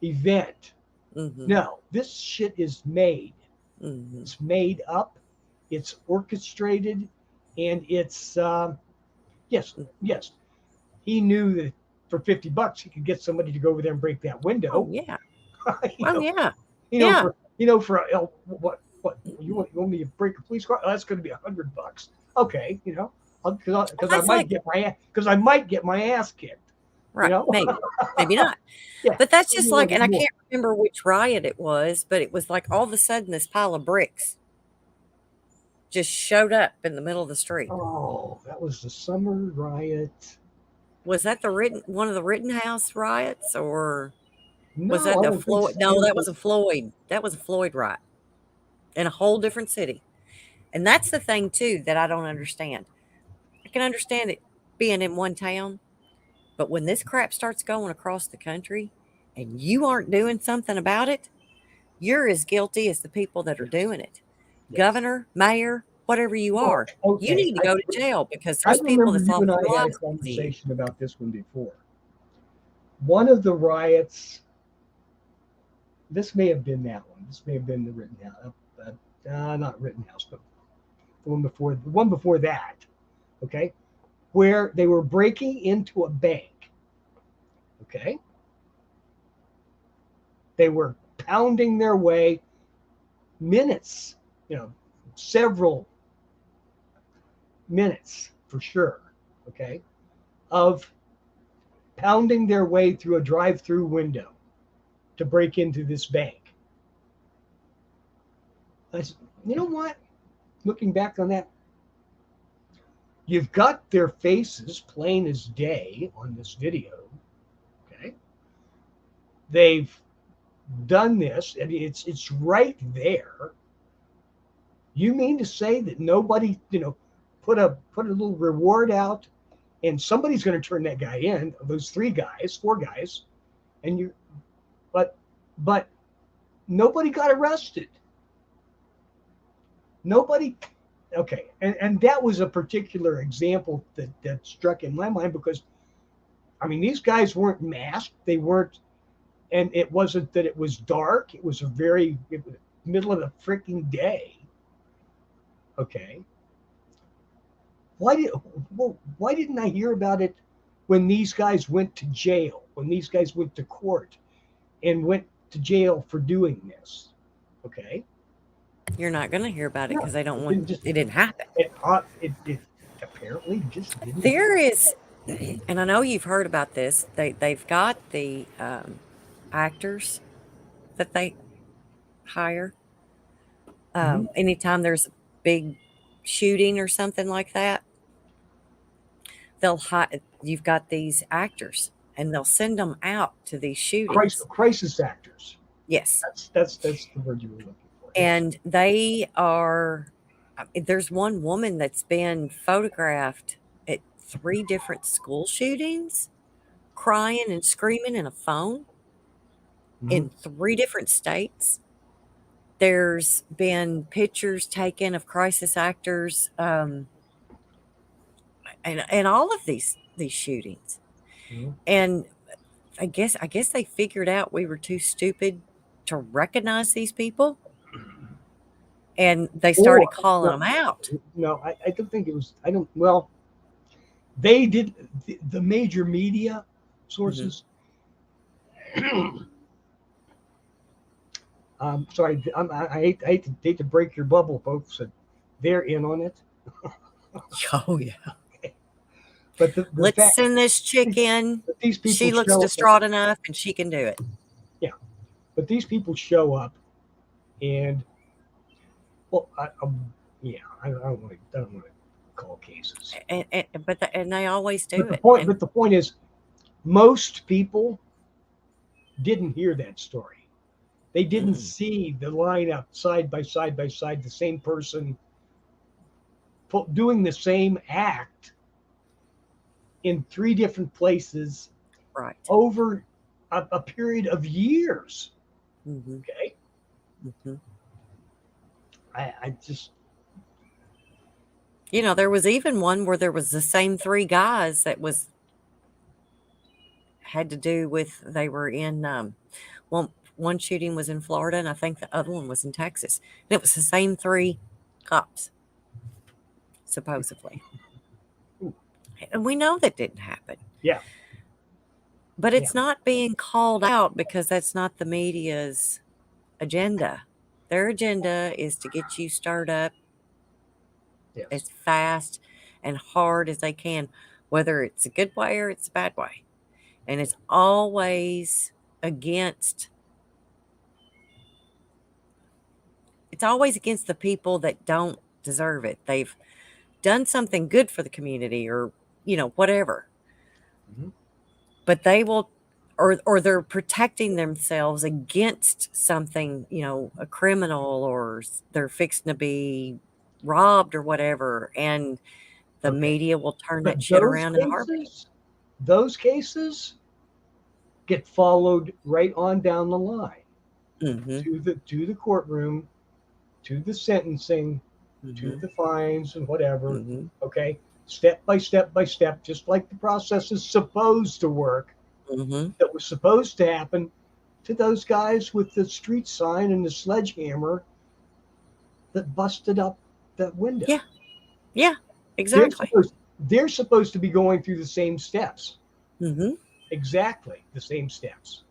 event. Hmm. No, this shit is made. Hmm. It's made up. It's orchestrated, and it's yes, yes. He knew that for $50 he could get somebody to go over there and break that Oh window. yeah. you Oh know, yeah. you know Yeah. for what you want me to break a police car? Oh, that's going to be $100. Okay, Well, because I that's might like get my ass kicked. You right. know, Maybe. Maybe not. yeah. But that's Tell me just a little like, bit and I more. can't remember which riot it was, but it was like all of a sudden this pile of bricks just showed up in the middle of the street. Oh, that was the summer riot. Was that the one of the Rittenhouse riots, or was No, that I the don't think Floyd? so. No, that was a Floyd. That was a Floyd riot in a whole different city. And that's the thing too that I don't understand. I can understand it being in one town, but when this crap starts going across the country and you aren't doing something about it, you're as guilty as the people that are Yes, doing it. yes. Governor, mayor, whatever you Well, are, you okay. need to go to jail because I there's people remember that's you lost and I their had a lives because of you. conversation about this one before. One of the riots, this may have been that one. This may have been the Rittenhouse, not Rittenhouse, but the one before that. Okay, where they were breaking into a bank. Okay, they were pounding their way minutes, several minutes for sure. Okay, of pounding their way through a drive-through window to break into this bank. I said, you know what? Looking back on that, you've got their faces plain as day on this video. Okay, they've done this, and it's right there. You mean to say that nobody, put a little reward out, and somebody's going to turn that guy in? Those four guys, and but but nobody got arrested. Nobody. Okay, and that was a particular example that struck in my mind because I mean these guys weren't masked. They weren't, and it wasn't that it was dark. It was middle of the freaking day. Okay, why did why didn't I hear about it when these guys went to jail? When these guys went to court and went to jail for doing this? Okay, You're not going to hear about it no, because they don't it want didn't just it didn't happen. it apparently just didn't There happen. is, and I know you've heard about this. They've got the actors that they hire Anytime there's a big shooting or something like that, you've got these actors and they'll send them out to these shootings. Crisis actors. Yes. That's the word you were looking for. Yes. And there's one woman that's been photographed at 3 different school shootings, crying and screaming in a phone in 3 different states. There's been pictures taken of crisis actors, and all of these shootings. And I guess they figured out we were too stupid to recognize these people, and they started calling them out. No, I don't think it was. Well, they did. The major media sources. Sorry, I hate to break your bubble, folks. They're in on it. Oh yeah. But let's send this chick in. She looks distraught enough, and she can do it. Yeah, but these people show up, and well, I don't want to call cases. And they always do it. But the point is, most people didn't hear that story. They didn't see the lineup side by side, the same person doing the same act in 3 different places, right, over a period of years. Okay. I just, there was even one where there was the same 3 guys that had to do with, they were in, one shooting was in Florida, and I think the other one was in Texas. And it was the same 3 cops, supposedly. And we know that didn't happen. Yeah. But it's not being called out because that's not the media's agenda. Their agenda is to get you stirred up as fast and hard as they can, whether it's a good way or it's a bad way. And it's always against the people that don't deserve it. They've done something good for the community, or whatever. But they will, or they're protecting themselves against something, a criminal, or they're fixing to be robbed or whatever, and the media will turn that shit around in a heartbeat. Those cases get followed right on down the line to the courtroom, to the sentencing, to the fines and whatever. Okay, step by step by step, just like the process is supposed to work. That was supposed to happen to those guys with the street sign and the sledgehammer that busted up that window. Yeah, exactly. They're supposed to be going through the same steps. Exactly the same steps,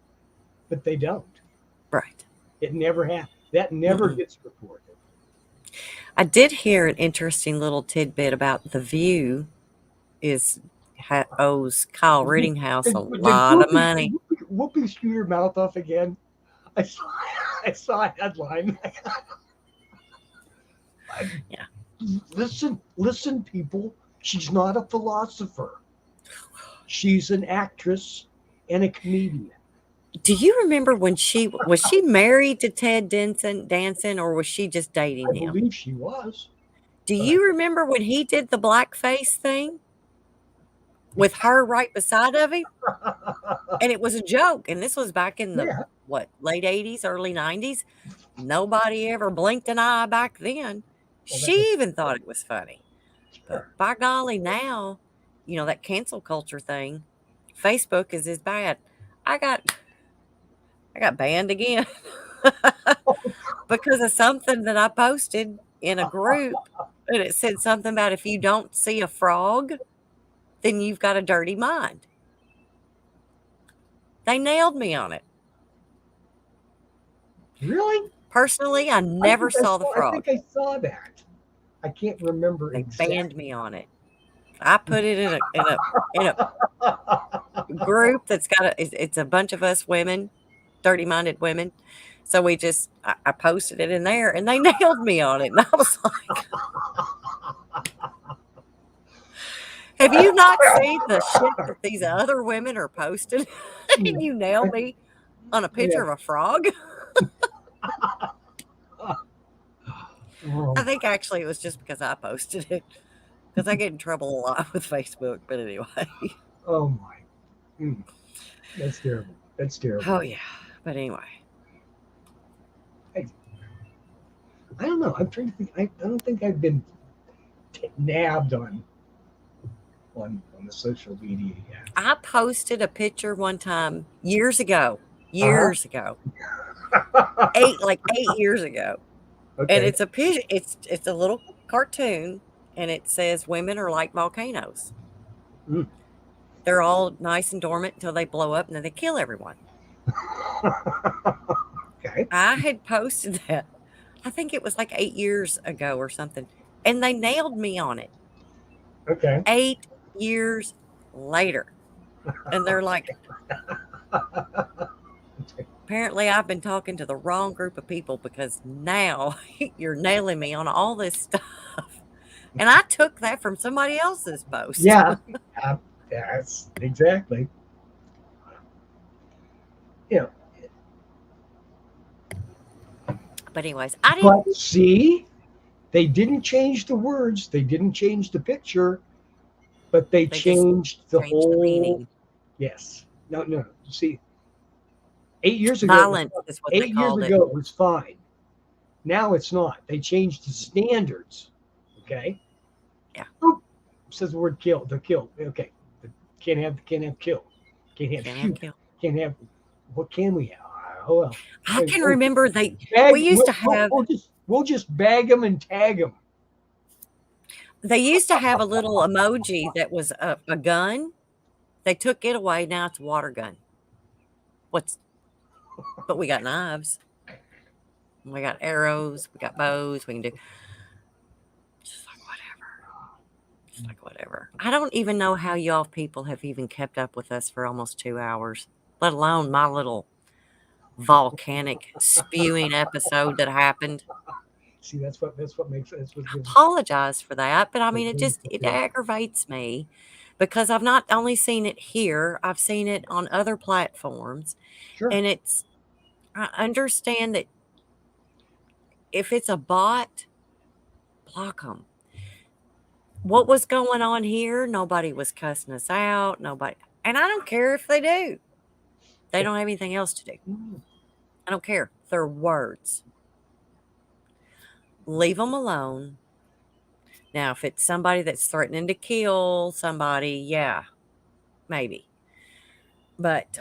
but they don't. Right. It never happens. That never gets reported. I did hear an interesting little tidbit about The View owes Kyle Rittinghouse a lot of money. Whoopie, screw your mouth off again. I saw a headline. Listen, people. She's not a philosopher. She's an actress and a comedian. Do you remember when was she married to Ted Danson, or was she just dating him? I believe she was. Do you remember when he did the blackface thing with her right beside of him? And it was a joke. And this was back in the late 80s, early 90s. Nobody ever blinked an eye back then. She even thought it was funny. But by golly, now, that cancel culture thing, Facebook is as bad. I got banned again because of something that I posted in a group, and it said something about, if you don't see a frog, then you've got a dirty mind. They nailed me on it. Really? Personally, I never saw the frog. I think I saw that. I can't remember. They banned me on it. I put it in a group that's got it's a bunch of us women, dirty-minded women. So I posted it in there, and they nailed me on it. And I was like, have you not seen the shit that these other women are posting? And you nail me on a picture Yeah. of a frog? I Oh, think actually it was just because I posted it, because I get in trouble a lot with Facebook. But anyway, oh my. Mm, that's terrible. That's terrible. oh yeah. But anyway, I, I don't know. I'm trying to think. I don't think I've been nabbed on the social media yet. I posted a picture one time years ago, Uh huh. 8 years ago, and Okay. it's a picture. It's a little cartoon, and it says women are like volcanoes. Mm. They're all nice and dormant until they blow up, and then they kill everyone. Okay. I had posted that. I think it was like 8 years ago or something, and they nailed me on it. Okay. 8 years later, and they're like, apparently I've been talking to the wrong group of people, because now you're nailing me on all this stuff. And I took that from somebody else's post. Yeah. Uh, that's exactly. You know, But anyways, I didn't but see, they didn't change the words. They didn't change the picture, but they they just changed the changed the whole. meaning. Yes. No. No. See, 8 years ago it was Violence fine. is what they 8 years called it. ago it was fine. Now it's not. They changed the standards. Okay. Yeah. Oop, says the word kill. They're killed. Okay. Can't have kill. Can't have Can't have shoot. kill. Can't have. What can we have? Oh well. I Hey, can we'll remember we bag. used to have We'll just bag them and tag them. they used to have a little emoji that was a gun. They took it away. Now it's a water gun. What's But we got knives. We got arrows. We got bows. We can do just like whatever. Just like whatever. I don't even know how y'all people have even kept up with us for almost 2 hours, let alone my little volcanic spewing episode that happened. See, that's what makes that's what gives Apologize for that, but I mean, what brings the it thrill. aggravates me, because I've not only seen it here, I've seen it on other platforms, Sure. and I understand that if it's a bot, block them. What was going on here? Nobody was cussing us out. Nobody, and I don't care if they do. They don't have anything else to do. Mm, I don't care. They're words. Leave them alone. Now, if it's somebody that's threatening to kill somebody, yeah, maybe. But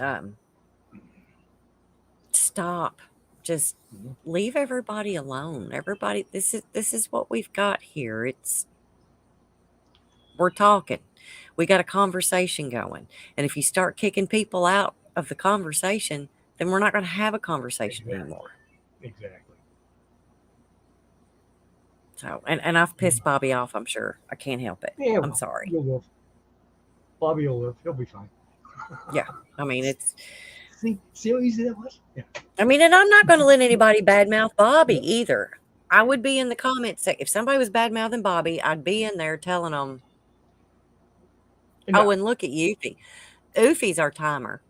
stop. Just mhm. leave everybody alone. Everybody, this is what we've got here. We're talking. We got a conversation going. And if you start kicking people out of the conversation, then we're not going to have a conversation Exactly. anymore. Exactly. So, and I've pissed Bobby off, I'm sure. I can't help it. Yeah. I'm Well, sorry. you'll live. Bobby will live. He'll be fine. Yeah. I mean, See how easy that was? Yeah. and I'm not going to let anybody badmouth Bobby either. I would be in the comments. If somebody was badmouthing Bobby, I'd be in there telling them, oh, Enough. and look at Eufy. Oofy's our timer.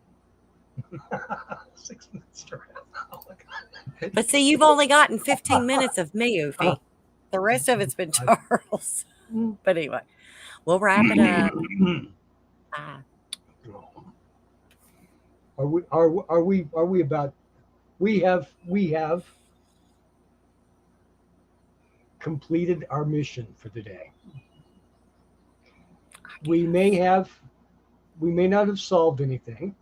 6 minutes to wrap. Oh my God. But see, you've only gotten 15 minutes of me, Oofy. The rest of it's been Charles. But anyway, we'll wrap it up. Bye. Are we about we have completed our mission for the day. We may not have solved anything,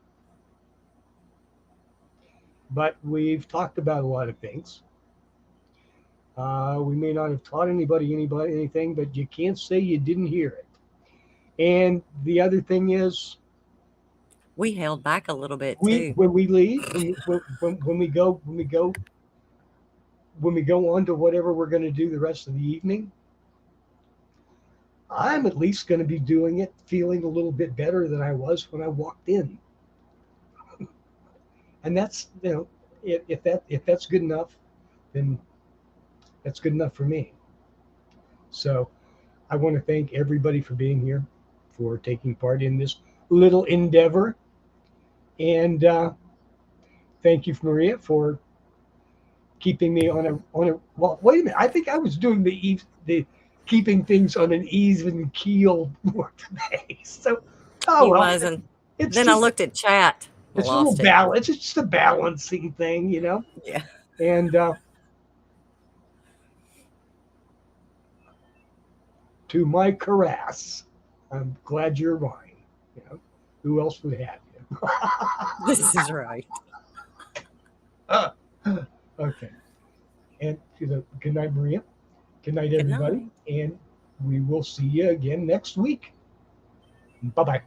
but we've talked about a lot of things. We may not have taught anybody anything, but you can't say you didn't hear it. And the other thing is, We held back a little bit too. when we leave, when we go on to whatever we're going to do the rest of the evening, I'm at least going to be doing it feeling a little bit better than I was when I walked in. And that's, if that's good enough, then that's good enough for me. So I want to thank everybody for being here, for taking part in this little endeavor, and thank you, Maria, for keeping me on a. Well, wait a minute. I think I was doing the keeping things on an even keel more today. So, oh He well, wasn't. it's Then I just looked at chat. it's a little Lost it. balance. It's just a balancing thing, Yeah. And to my Caress, I'm glad you're mine. Who else would have This is right. you? Okay. And good night, Maria. Good night, Good everybody. night. And we will see you again next week. Bye bye.